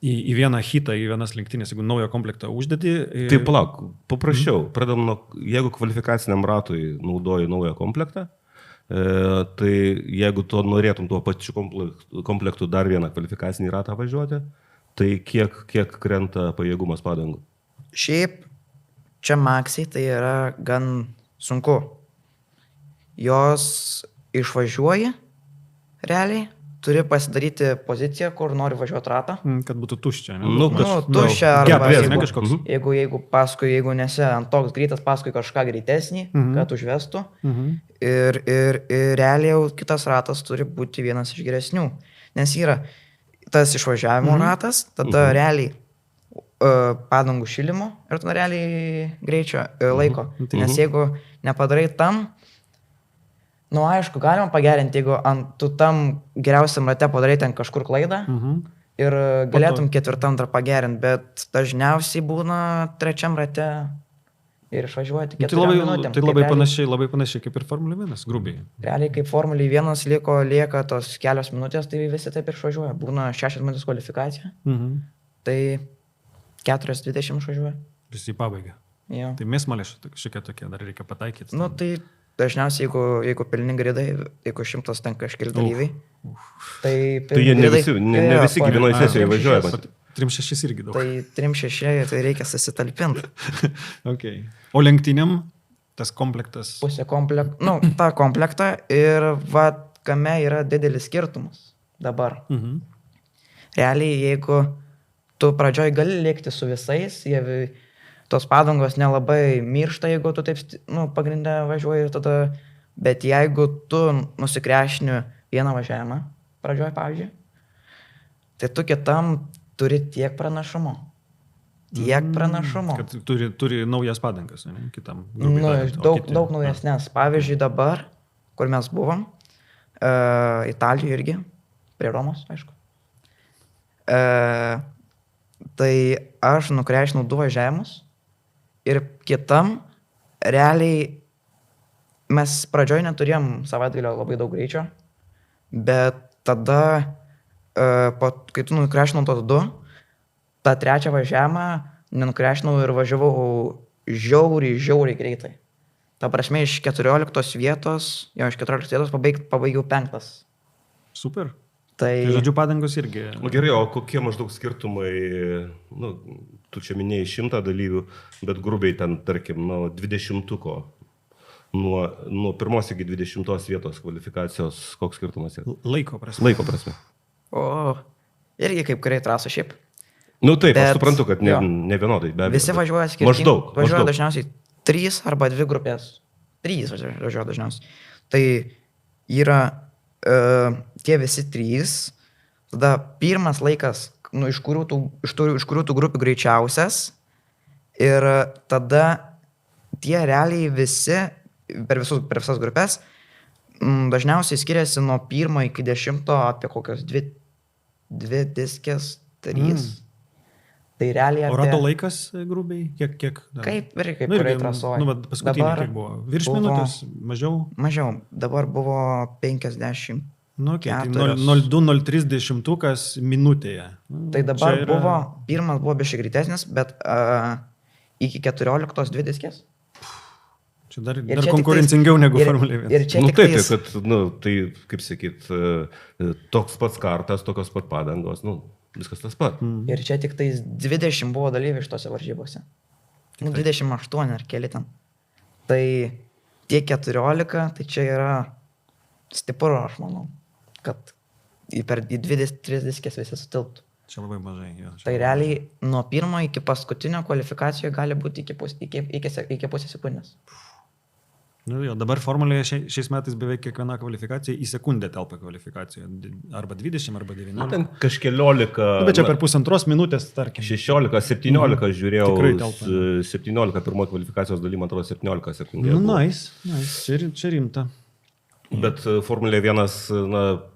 į vieną hitą, į vienas lenktynės, jeigu naują komplektą uždedi. Tai palauk, paprasčiau. Pradam nuo, jeigu kvalifikaciniam ratui naudoji naują komplektą, tai jeigu tu norėtum tuo pačiu komplektu dar vieną kvalifikacinį ratą važiuoti, tai kiek krenta pajėgumas padangų? Šiaip čia maksiai tai yra gan sunku. Jos išvažiuoji realiai, turi pasidaryti poziciją, kur nori važiuoti ratą. Kad būtų tuščia, ne? Tuščia arba kažkoks. Jeigu nesi ant toks greitas, paskui kažką greitesnį, kad užvestų. Ir realiai jau kitas ratas turi būti vienas iš geresnių. Nes yra tas išvažiavimo ratas, tada realiai padangų šilimo ir tada realiai greičio laiko. Nes jeigu nepadarai tam, aišku, galima pagerinti, jeigu tu tam geriausiam rate padarai ten kažkur klaidą ir galėtum ketvirtam dar pagerinti, bet dažniausiai būna trečiam rate ir išvažiuoti 4 minutėm. Tai labai panašiai kaip ir Formulė 1, grubiai. Realiai kaip Formulė 1 lieka tos kelios minutės, tai visi taip ir išvažiuoja. Būna 6 minutės kvalifikacija, tai 4:20 išvažiuoja. Visi į pabaigą. Tai mes malė šiek tiek tokie, dar reikia pataikyti. Tai dažniausiai, jeigu pilni gridai, jeigu 100 ten kažkeli dalyviai, tai jie ne visi gyvenoje sesijoje važiuoja. 3-6 irgi daug. Tai 3-6, tai reikia susitalpinti. Okay. O lenktynėm tas komplektas? Pusė komplekto, tą komplektą ir kame yra didelis skirtumas dabar. Realiai, jeigu tu pradžioj gali lėkti su visais, tos padangos nelabai miršta, jeigu tu taip pagrindę važiuoji tada, bet jeigu tu nusikrešini vieną važiavimą, pradžioj, pavyzdžiui, tai tu kitam turi tiek pranašumo. Kad turi naujas padangas, ne? Kitam. Daug naujesnės. Pavyzdžiui, dabar, kur mes buvom, Italijoje irgi, prie Romos, aišku. Tai aš nukrešinau 2 važiavimus. Ir kitam, realiai, mes pradžioj neturėjom savaitgalio labai daug greičio, bet tada, kai tu nukrešinau tos 2, tą 3 važiavimą nenukrešinau ir važiavau žiauriai greitai. Ta prasme, iš 14 vietos pabaigiau 5. Super. Tai žodžiu, padangos irgi. Gerai, o kokie maždaug skirtumai, tu čia minėjai 100 dalyvių, bet grubiai ten, tarkim, 20-tuko, nuo 1 iki 20 vietos kvalifikacijos, koks skirtumas yra? Laiko prasme. Irgi kaip gerai traso šiaip. Taip, aš suprantu, kad ne vienodai, be abejo. Visi važiuoja skirtingai. Važiuoja Maždaug. dažniausiai 3 arba 2 grupės. 3 važiuoja dažniausiai. Tai yra tie visi 3, tada pirmas laikas, iš kurių tų grupių greičiausias ir tada tie realiai visi, per visas grupės, dažniausiai skiriasi nuo 1 iki 10 apie kokios 2 diskės, 3. Tai realiai O rato laikas grubiai? Kiek? Kaip gerai trasoja. Paskutinį kiek buvo? Virš minutės? Mažiau? Mažiau. Dabar buvo 50. Tai 0,2-0,30 minutėje. Tai dabar pirmas buvo biškai greitesnis, bet iki 14 2 diskės. Čia dar konkurencingiau negu Formulė 1. Ir čia tik tai, kaip sakyt, toks pats kartas, tokios pat padangos, viskas tas pat. Ir čia tik tais 20 buvo dalyviai iš tose varžybose. 28 ar keli ten. Tai tie 14, tai čia yra stipru, aš manau, kad į 2-3 diskės visi sutilptų. Čia labai mažai. Tai realiai nuo 1 iki paskutinio kvalifikacijoje gali būti iki pusės sekundės. Dabar Formulėje šiais metais beveik kiekviena kvalifikacija į sekundę telpa kvalifikacijoje. Arba 20, arba 19. Ten kažkeliolika. Bet čia per 1,5 minutės, tarkim. 16, 17 žiūrėjau. 17 pirmoji kvalifikacijos daly, man atrodo, 17 sekundės. Nice. Čia rimta. Bet Formulė 1,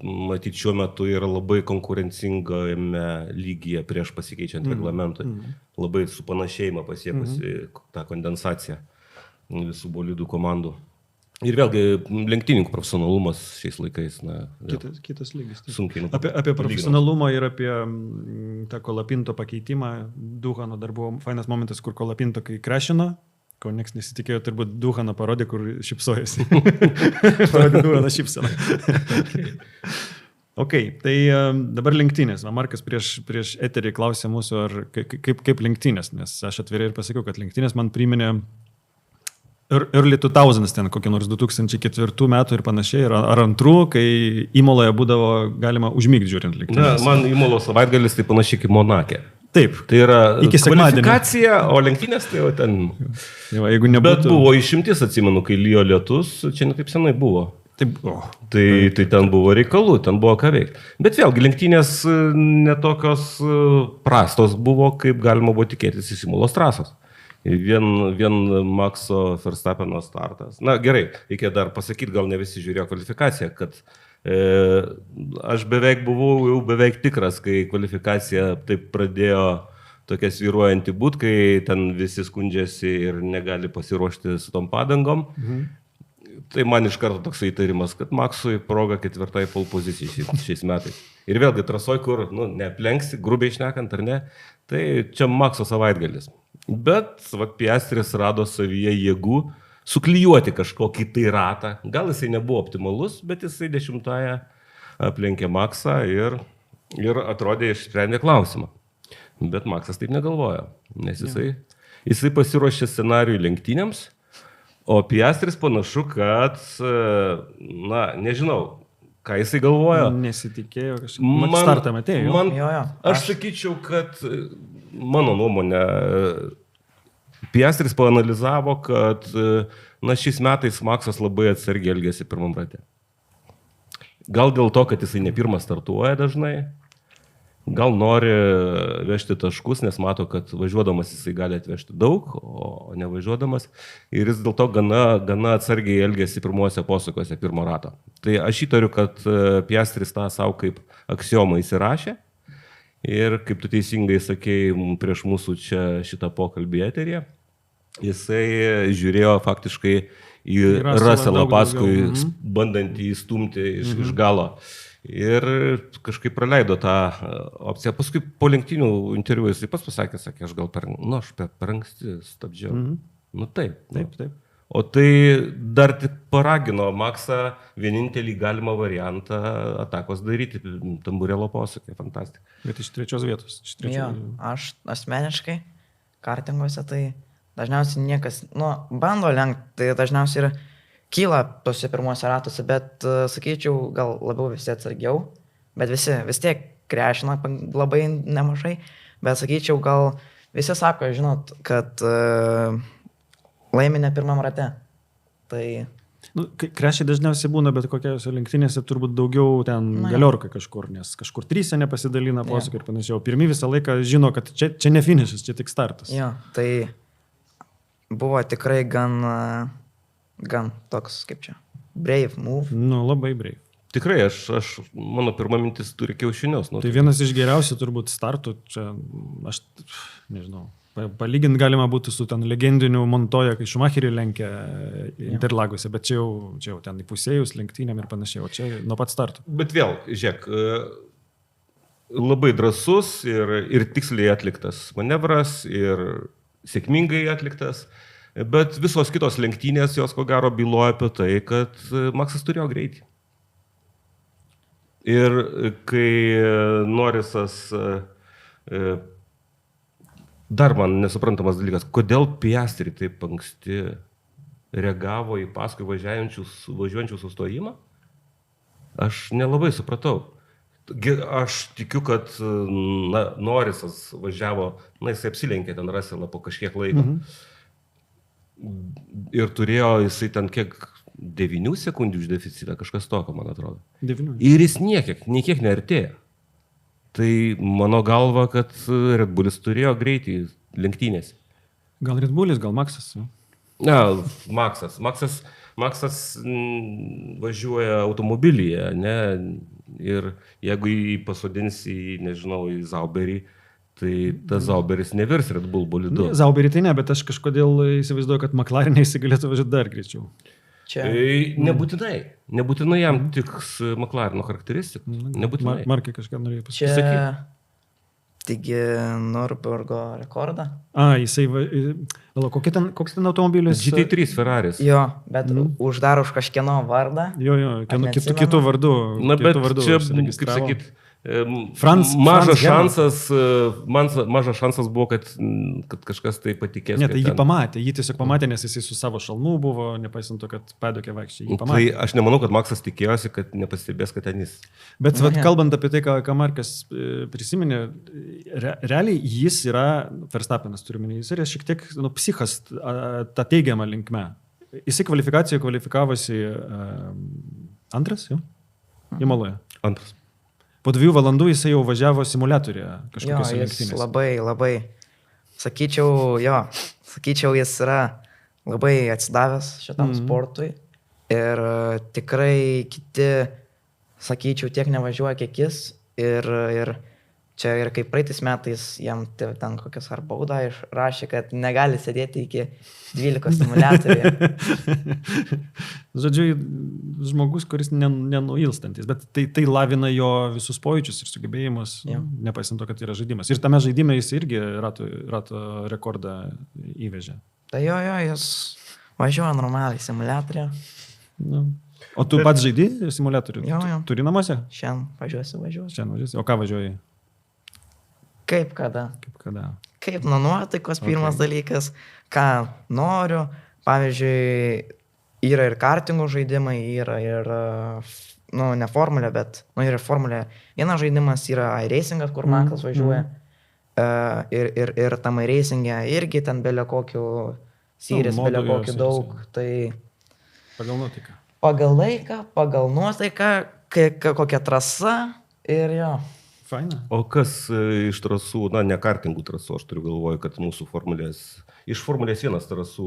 matyt, šiuo metu yra labai konkurencingame lygyje prieš pasikeičiant reglamentui. Labai supanašėjimą pasiekusi tą kondensaciją. visų bolidų komandų. Ir vėlgi lenktynininkų profesionalumas šiais laikais, na, Kitas lygis. Taip. sunkiai. Apie profesionalumą ir apie tą Kolapinto pakeitimą. Duhano dar buvo fainas momentas, kur Kolapinto kai krešino, ko nieks nesitikėjo, turbūt Duhano parodė, kur šypsojasi. Parodė Duhano šypseną. Ok, tai dabar lenktynės. Markas prieš eterį klausė mūsų, ar kaip lenktynės, nes aš atvirai ir pasakiau, kad lenktynės man priminė early 2000s, ten kokie nors 2004 metų ir panašiai, ar antrų, kai Imoloje būdavo galima užmygti žiūrint lenktynės. Na, man Imolos savaitgalis tai panašiai kaip Monake. Taip. Tai yra iki kvalifikacija, o lenktynės tai jau ten. Jau, jeigu nebūtų... Bet buvo išimtis, atsimenu, kai lyjo lietus, čia ne taip senai buvo. Taip, tai ten buvo reikalų, ten buvo ką veikti. Bet vėlgi, lenktynės netokios prastos buvo, kaip galima buvo tikėtis iš Imolos trasos. Vien Maxo Verstappeno startas. Na gerai, reikia dar pasakyti, gal ne visi žiūrėjo kvalifikaciją, kad aš buvau jau beveik tikras, kai kvalifikacija taip pradėjo tokia svyruojanti būt, kai ten visi skundžiasi ir negali pasiruošti su tom padangom. Tai man iš karto toks įtarimas, kad Maxui proga 4. pole pozicijai šiais metais. Ir vėlgi trasoj, kur neaplenksi, grubiai šnekant ar ne, tai čia Maxo savaitgalis. Bet Piastris rado savyje jėgų suklijuoti kažkokį tai ratą. Gal jisai nebuvo optimalus, bet jisai 10-ąją aplenkė Maxą ir atrodė išsprendė klausimą. Bet Maxas taip negalvojo, nes jisai pasiruošė scenarijų lenktynėms, o Piastris panašu, kad, na, nežinau, ką jisai galvojo. Nesitikėjo kažkaip. Startą matėjo. Aš sakyčiau, kad mano nuomonė, Piastris paanalizavo, kad na, šiais metais Maxas labai atsargiai elgėsi pirmam rate. Gal dėl to, kad jisai ne pirmas startuoja dažnai, gal nori vežti taškus, nes mato, kad važiuodamas jisai gali atvežti daug, o nevažiuodamas. Ir jis dėl to gana atsargiai elgėsi pirmuose posūkiuose pirmo rato. Tai aš įtariu, kad Piastris tą savo kaip aksiomą įsirašė. Ir kaip tu teisingai sakei prieš mūsų čia šitą pokalbį eteryje, jisai žiūrėjo faktiškai į Russellą paskui, bandant įstumti iš galo. Ir kažkaip praleido tą opciją. Paskui po lenktynių interviu jisai pats pasakė, aš gal per anksti stabdžiau. Nu taip. O tai dar tik paragino Maxą vienintelį galimą variantą atakos daryti, tamburėlo posūkį, fantastika. Bet iš 3 vietos. Jo, aš asmeniškai kartinguose tai dažniausiai niekas, bando lenkti, tai dažniausiai ir kyla tose pirmuose ratuose, bet sakyčiau, gal labiau visi atsargiau, bet visi vis tiek krešina labai nemažai, bet sakyčiau, gal visi sako, žinot, kad laimi ne pirmam rate. Tai... Krešiai dažniausiai būna, bet kokiose lenktynėse turbūt daugiau ten galiorka kažkur, nes kažkur 3 nepasidalina posūkį ir panašiai. O pirmi visą laiką žino, kad čia ne finišas, čia tik startas. Jo, tai buvo tikrai gan toks, kaip čia, brave move. Labai brave. Tikrai, mano pirma mintis turi kiaušinius. Tai vienas iš geriausių turbūt startų, čia aš nežinau. Palyginti galima būtų su ten legendiniu Montoya, kai Schumacherį lenkė Interlagose, bet čia jau ten įpusėjus lenktynėm ir panašiai, o čia nuo pat starto. Bet vėl, žiūrėk, labai drąsus ir tiksliai atliktas manevras ir sėkmingai atliktas, bet visos kitos lenktynės jos ko gero byloja apie tai, kad Maxas turėjo greitį. Ir kai Norrisas... Dar man nesuprantamas dalykas, kodėl Piastri taip anksti reagavo į paskui važiuojančių sustojimą? Aš nelabai supratau. Aš tikiu, kad Norrisas važiavo, jis apsilenkė ten Russellą po kažkiek laiko. Ir turėjo jisai ten kiek 9 sekundžių už deficitą, kažkas tokio, man atrodo. 9. Ir jis niekiek neartėjo. Tai mano galva, kad Red Bullis turėjo greitį lenktynės. Gal Red Bullis, gal Maxas? Ne, Maxas važiuoja automobilyje, ne? Ir jeigu jį pasodins į, nežinau, į Zauberį, tai tas Zauberis nevirs Red Bull bolidu. Zauberį tai ne, bet aš kažkodėl įsivaizduoju, kad McLaren'ai jisai galėtų važiuoti dar greičiau. Čia. Nebūtinai jam tiks McLaren'o charakteristikų. Nebūtinai. Markai kažką norėjo pasakyti. Čia. Taigi Nürburgo rekordą. Jisai, koks ten automobilis? GT3 Ferraris. Jo, bet uždaro už kažkieno vardą. Jo, kitų vardų. Na, bet čia, kaip sakyt, mažas šansas buvo, kad kažkas tai patikės. Ne, tai jį pamatė, jį tiesiog pamatė, nes jisai su savo šalmu buvo, nepaisant to, kad pedokė vaikščiai. Tai aš nemanau, kad Maksas tikėjosi, kad nepastebės, kad ten jis. Bet kalbant apie tai, ką Markas prisiminė, realiai jis yra, Verstappenas turime, jis yra šiek tiek psichas tą teigiamą linkme. Jisai kvalifikacijoje kvalifikavosi antras, jo? Įmaloje. Antras. Po 2 valandų jisai jau važiavo simuliatoriuje kažkokios lenktynės. Labai, sakyčiau, jis yra labai atsidavęs šitam sportui ir tikrai kiti, sakyčiau, tiek nevažiuoja kiek jis ir čia ir kaip praeitais metais jam ten kokias ar baudą išrašė, kad negali sėdėti iki 12 simuliatoriuje. Žodžiu, žmogus, kuris nenuilstantis, bet tai lavina jo visus pojūčius ir sugebėjimus, nepaisant to, kad yra žaidimas. Ir tame žaidime jis irgi rato rekordą įvežė. Tai jo, jis važiuoja normaliai simuliatoriuje. O tu pats žaidži simuliatorių? Jo. Turi namuose? Šiandien važiuosiu. O ką važiuoji? Kaip kada? Kaip nuo nuotaikos pirmas dalykas, ką noriu. Pavyzdžiui, yra ir kartingų žaidimai, yra ir, ne formulė, bet, yra formulė. Vienas žaidimas yra iRacingas, kur Maksas važiuoja. Ir tam iRacing'e irgi ten belė kokių series, belė kokių daug. Tai pagal nuotaiką. Pagal laiką, pagal nuotaiką, kokia trasa ir jo. Faina. O kas iš trasų, ne kartingų trasų, aš turiu galvoje, kad mūsų iš Formulės 1 trasų,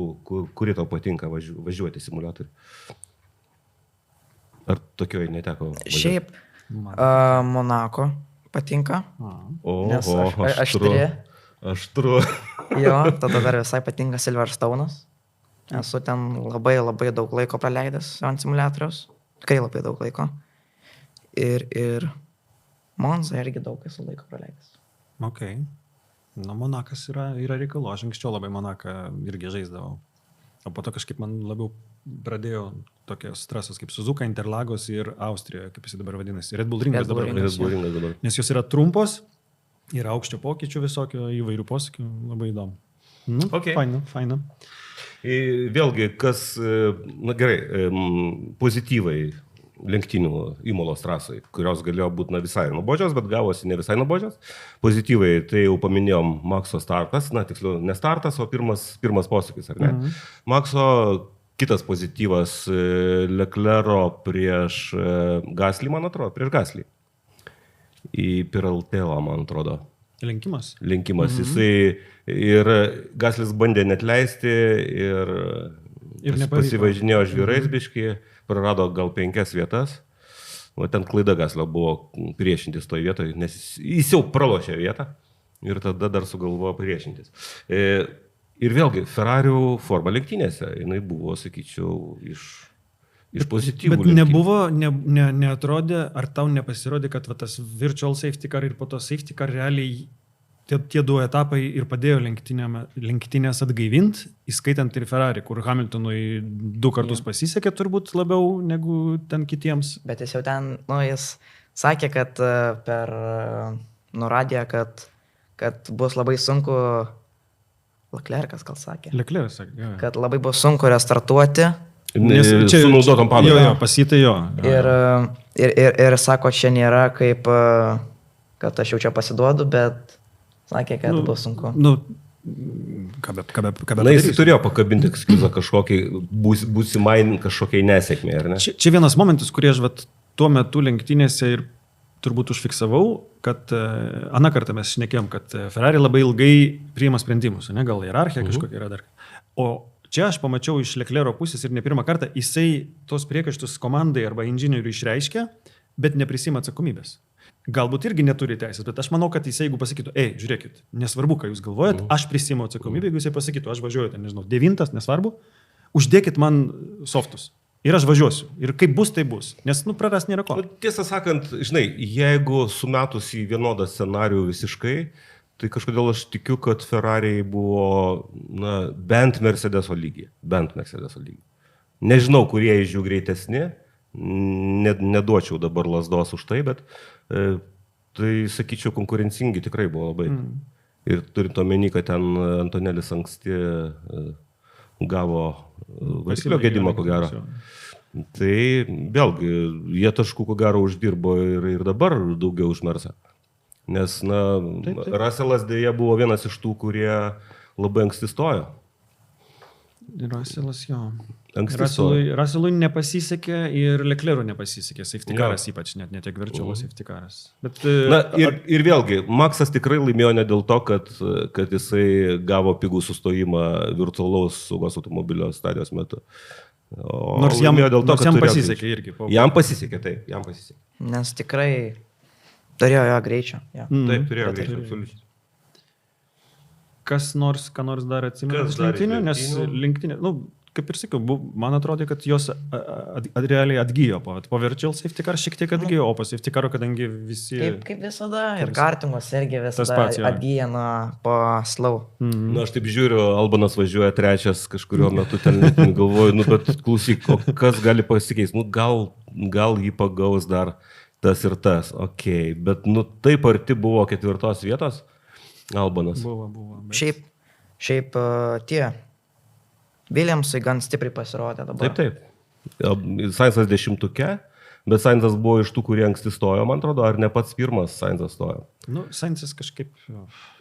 kuri tau patinka važiuoti simuliatorių? Ar tokioje neteko važiuoti? Šiaip Monako patinka. Nes aštru. Jo, tada dar visai patinka Silverstone'as. Esu ten labai daug laiko praleidęs ant simuliatoriaus. Kai labai daug laiko. Ir Monza irgi daug esu laiko praleidęs. Ok. Monakas yra reikalu. Aš anksčiau labai Monaką irgi žaisdavau. O po to kažkaip man labiau pradėjo tokios trasos kaip Suzuka, Interlagos ir Austrijoje, kaip jis dabar vadinasi. Red Bull Ringas dabar. Nes jos yra trumpos, yra aukščio pokyčių visokio, įvairių posakių. Labai įdomu. Faina. Vėlgi, kas, gerai, pozityvai lenktynių Imolos trasai, kurios galėjo būti visai nuobodžios, bet gavosi ne visai nuobodžios. Pozityvai, tai jau paminėjom Makso startas, tiksliau, ne startas, o pirmas posūkis, ar ne? Makso kitas pozityvas Leclerco prieš Gasly, man atrodo, prieš Gasly. Į Piraltelą, man atrodo. Lenkimas. Jisai ir Gaslys bandė net leisti ir pasivažinėjo žvyrais biškį. Prarado gal 5 vietas, o ten klaida Gaslio buvo priešintis toje vietoje, nes jis jau pralošė vietą ir tada dar sugalvojo priešintis. Ir vėlgi, Ferrarių forma lenktynėse, jinai buvo, sakyčiau, iš pozityvų. Bet neatrodė, ar tau nepasirodė, kad tas virtual safety car ir po to safety car realiai tie 2 etapai ir padėjo lenktynės atgaivinti, įskaitant ir Ferrari, kur Hamiltonui 2 kartus pasisekė turbūt labiau negu ten kitiems. Bet jis jau ten, jis sakė, kad per nuradiją, kad bus labai sunku, Leclerc'as gal sakė. Leclerc'as sakė, jo. Kad labai bus sunku restartuoti. Su naudotom padangom. Jo, pasitai jo. Ir sako, čia nėra kaip, kad aš jau čia pasiduodu, bet sakė, kad bus sunku. Jis turėjo pakabinti ekskizą kažkokiai būsimai kažkokiai nesėkmė, ar ne? Čia vienas momentas, kurį aš tuo metu lenktynėse ir turbūt užfiksavau, kad aną kartą mes šnekėjom, kad Ferrari labai ilgai priima sprendimus, gal hierarchija kažkokia yra dar. O čia aš pamačiau iš Leclerco pusės ir ne pirmą kartą, jisai tos priekaištus komandai arba inžinieriui išreiškia, bet neprisima atsakomybės. Galbūt irgi neturi teisės, bet aš manau, kad jis, jeigu pasakytų, žiūrėkit, nesvarbu, ką jūs galvojat, aš prisimu atsakomybę, jeigu jis pasakytų, aš važiuoju, ten, nežinau, 9, nesvarbu, uždėkit man softus. Ir aš važiuosiu. Ir kaip bus, tai bus. Nes, praras nėra ko. Tiesą sakant, žinai, jeigu sumetus į vienodą scenarijų visiškai, tai kažkodėl aš tikiu, kad Ferrari buvo, bent Mercedeso lygiai. Nežinau, kurie iš jų greitesni, neduočiau dabar lasdos už tai, bet tai, sakyčiau, konkurencingi tikrai buvo labai. Ir turint omeny, kad ten Antonelis anksti gavo variklio gedimą, ko gero. Tai vėlgi, jie taškų, ko gero, uždirbo ir dabar daugiau už Mersą. Nes, Russellas dėja buvo vienas iš tų, kurie labai anksti stojo. Russellas jo. Russelui nepasisekė ir Leclerc'ui nepasisekė, safety caras ypač, net tiek verčiavo safety caras. Bet, ir vėlgi, Maksas tikrai laimėjo ne dėl to, kad jisai gavo pigų sustojimą virtualaus saugos automobilio stadijos metu. Nors jam pasisekė irgi. Jam pasisekė, taip, jam pasisekė. Nes tikrai turėjo jo greičio. Ja. Taip, turėjo greičio, absoliučiai. Ką nors dar atsimenu iš lenktinių, nes lenktinė, kaip ir sakiau, man atrodė, kad jos realiai atgyjo. Po virtual safety car šiek tiek atgyjo, o po safety caro, kadangi visi... Kaip visada, ir kartingos irgi visada atgyja po slow. Aš taip žiūriu, Albanas važiuoja trečias kažkurio metu, ten galvoju, bet klausyk, kas gali pasikeisti, gal jį pagaus dar tas ir tas, okei, bet taip arti buvo 4 vietos. Albanas. Buvo. Bet... Šiaip tie Williamsai gan stipriai pasirodė dabar. Taip. Sainzas 10, bet Sainzas buvo iš tų, kurie anksti stojo, man atrodo, ar ne pats pirmas Sainzas stojo. Sainzas kažkaip...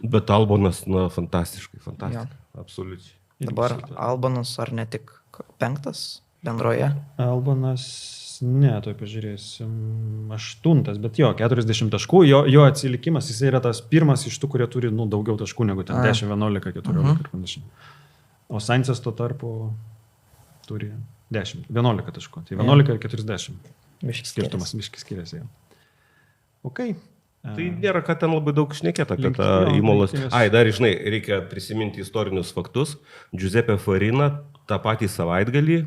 Bet Albanas, fantastiškai. Ja. Absoliučiai. Dabar Albanas ar ne tik 5 bendroje? Albanas... Ne, tuoj pažiūrėsim. 8, bet 40 taškų. Jo atsilikimas, jis yra tas pirmas iš tų, kurie turi daugiau taškų negu ten 10, 11, 14 ir panašiai. O Sainzas tuo tarpu turi 11 taškų. Tai 11 ir 40. Skirtumas miškis skiriasi. Okay. Tai nėra, kad ten labai daug šnekėta apie tą Imolos. Dar, žinai, reikia prisiminti istorinius faktus. Giuseppe Farina tą patį savaitgalį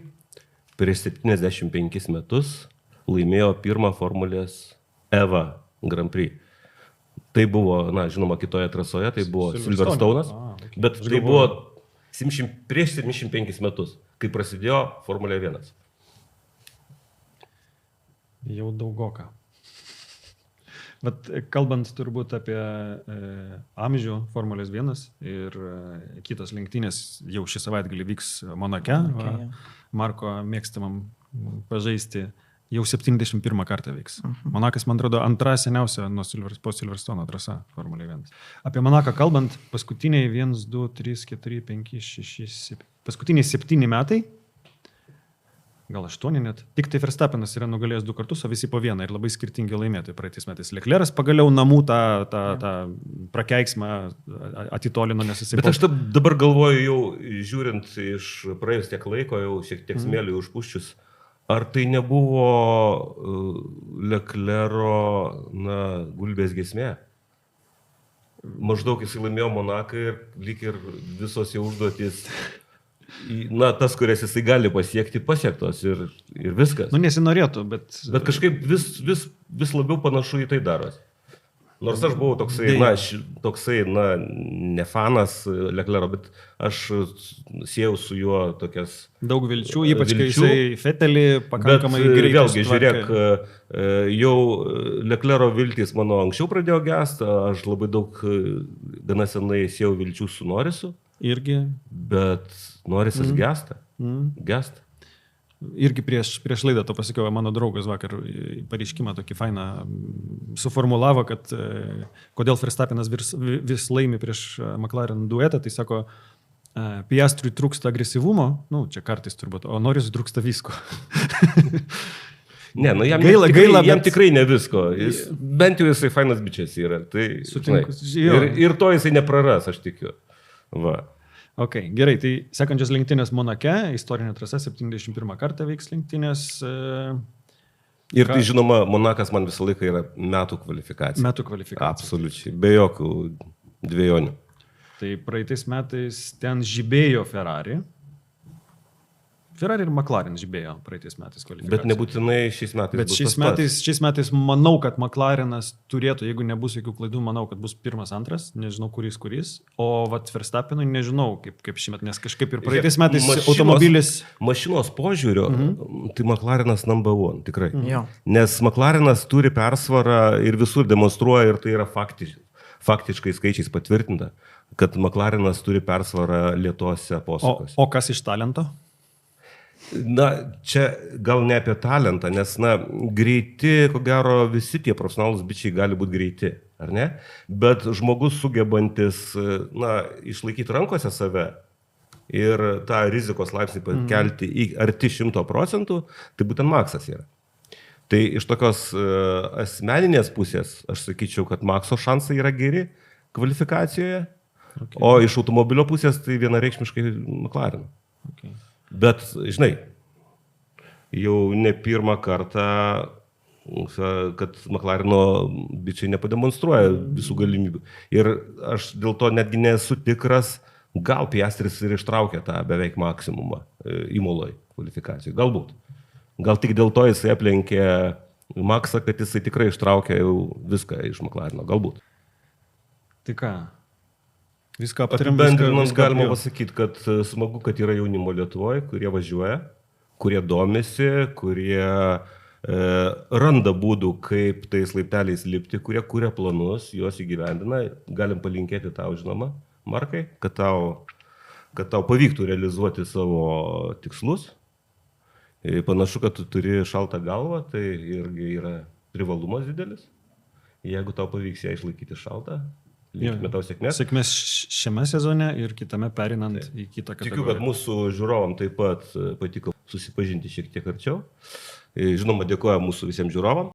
prieš 75 metus laimėjo pirmą Formulės EVA Grand Prix. Tai buvo, žinoma, kitoje trasoje, tai buvo Silverstone'as, bet tai buvo prieš 75 metus, kai prasidėjo Formulė 1. Jau daugoka. Bet kalbant turbūt apie amžių Formulės 1 ir kitos lenktynės jau šį savaitgalį vyks Monake. Marko mėgstamam pažaisti jau 71 kartą vyks. Monakas, man atrodo, antra seniausia po Silverstone'o trasa Formulė 1. Apie Monaką kalbant, paskutiniai 1, 2, 3, 4, 5, 6, 7. Paskutiniai 7 metai, gal 8 net. Tik tai Verstappenas yra nugalėjęs 2 kartus, o visi po 1 ir labai skirtingi laimėtojai praeitais metais. Leclerc'as pagaliau namų tą prakeiksmą atitolino, nes jisai... Bet aš dabar galvoju, jau žiūrint iš praėjus tiek laiko, jau šiek tiek smėlių užpuščius, ar tai nebuvo Leclerc'o gulbės giesmė? Maždaug jisai laimėjo Monaką ir lyg ir visos jau užduotys... tas, kurias jisai gali pasiekti, pasiektos ir viskas. Nesinorėtų, bet... Bet kažkaip vis labiau panašu į tai daros. Nors aš buvau toksai, ne fanas Leclerc'o, bet aš siejau su juo tokias... Daug vilčių, ypač kai jisai Vettelį pakankamai greitai. Vėlgi, žiūrėk, jau Leclerc'o viltys mano anksčiau pradėjo gęsti, aš labai daug gana senai siejau vilčių su Norrisu. Irgi. Bet Norrisas gęsta. Irgi prieš laidą to pasakiau, mano draugas vakar pareiškimą tokį fainą suformulavo, kad kodėl Verstappenas vis laimi prieš McLaren duetą, tai sako, Piastriui trūksta agresyvumo, čia kartais turbūt, o Norrisui trūksta visko. Ne, jam tikrai ne visko. Bent jau jisai fainas bičias yra. Tai, sutinku. Ir to jisai nepraras, aš tikiu. Va. Ok, gerai, tai sekančios lenktynės Monake, istorinė trasa, 71 kartą veiks lenktynės. Ir tai žinoma, Monakas man visą laiką yra metų kvalifikacija. Metų kvalifikacija. Absoliučiai, be jokių dviejonių. Tai praeitais metais ten žibėjo Ferrari. Ferrari ir McLaren žibėjo praeitais metais kvalifikaciją. Bet nebūtinai šiais metais. Bet šiais metais manau, kad McLarenas turėtų, jeigu nebus jokių klaidų, manau, kad bus pirmas, antras, nežinau kuris. O vat Verstappenui nežinau, kaip šiemet, nes kažkaip ir praeitais metais automobilis. Mašinos požiūrio, tai McLarenas number one, tikrai. Jo. Nes McLarenas turi persvarą ir visur demonstruoja, ir tai yra faktiškai skaičiais patvirtinta, kad McLarenas turi persvarą lėtuose posūkiuose. O kas iš talento? Na, čia gal ne apie talentą, nes, na, greiti, ko gero, visi tie profesionalūs bičiai gali būti greiti, ar ne? Bet žmogus sugebantis, na, išlaikyti rankose save ir tą rizikos laipsnį pakelti į arti 100%, tai būtent Maksas yra. Tai iš tokios asmeninės pusės, aš sakyčiau, kad Makso šansai yra geri kvalifikacijoje, o iš automobilio pusės tai vienareikšmiškai McLaren. Okay. Bet, žinai, jau ne pirmą kartą, kad McLareno bičiai nepademonstruoja visų galimybių. Ir aš dėl to netgi nesu tikras, gal Piastris ir ištraukė tą beveik maksimumą Imoloj kvalifikacijai. Galbūt. Gal tik dėl to jisai aplenkė Maksą, kad jisai tikrai ištraukė jau viską iš McLareno. Galbūt. Tai ką? Viską aptarėm. Apibendrinant galima pasakyti, kad smagu, kad yra jaunimo Lietuvoje, kurie važiuoja, kurie domisi, kurie randa būdų, kaip tais laipteliais lipti, kurie kuria planus, juos įgyvendina. Galim palinkėti tau, žinoma, Markai, kad tau pavyktų realizuoti savo tikslus. Panašu, kad tu turi šaltą galvą, tai irgi yra privalumas didelis. Jeigu tau pavyks ją išlaikyti šaltą, linkime tau sėkmės. Sėkmės šiame sezone ir kitame perinant į kitą kategoriją. Tikiu, kad mūsų žiūrovam taip pat patiko susipažinti šiek tiek arčiau. Žinoma, dėkoju mūsų visiems žiūrovam.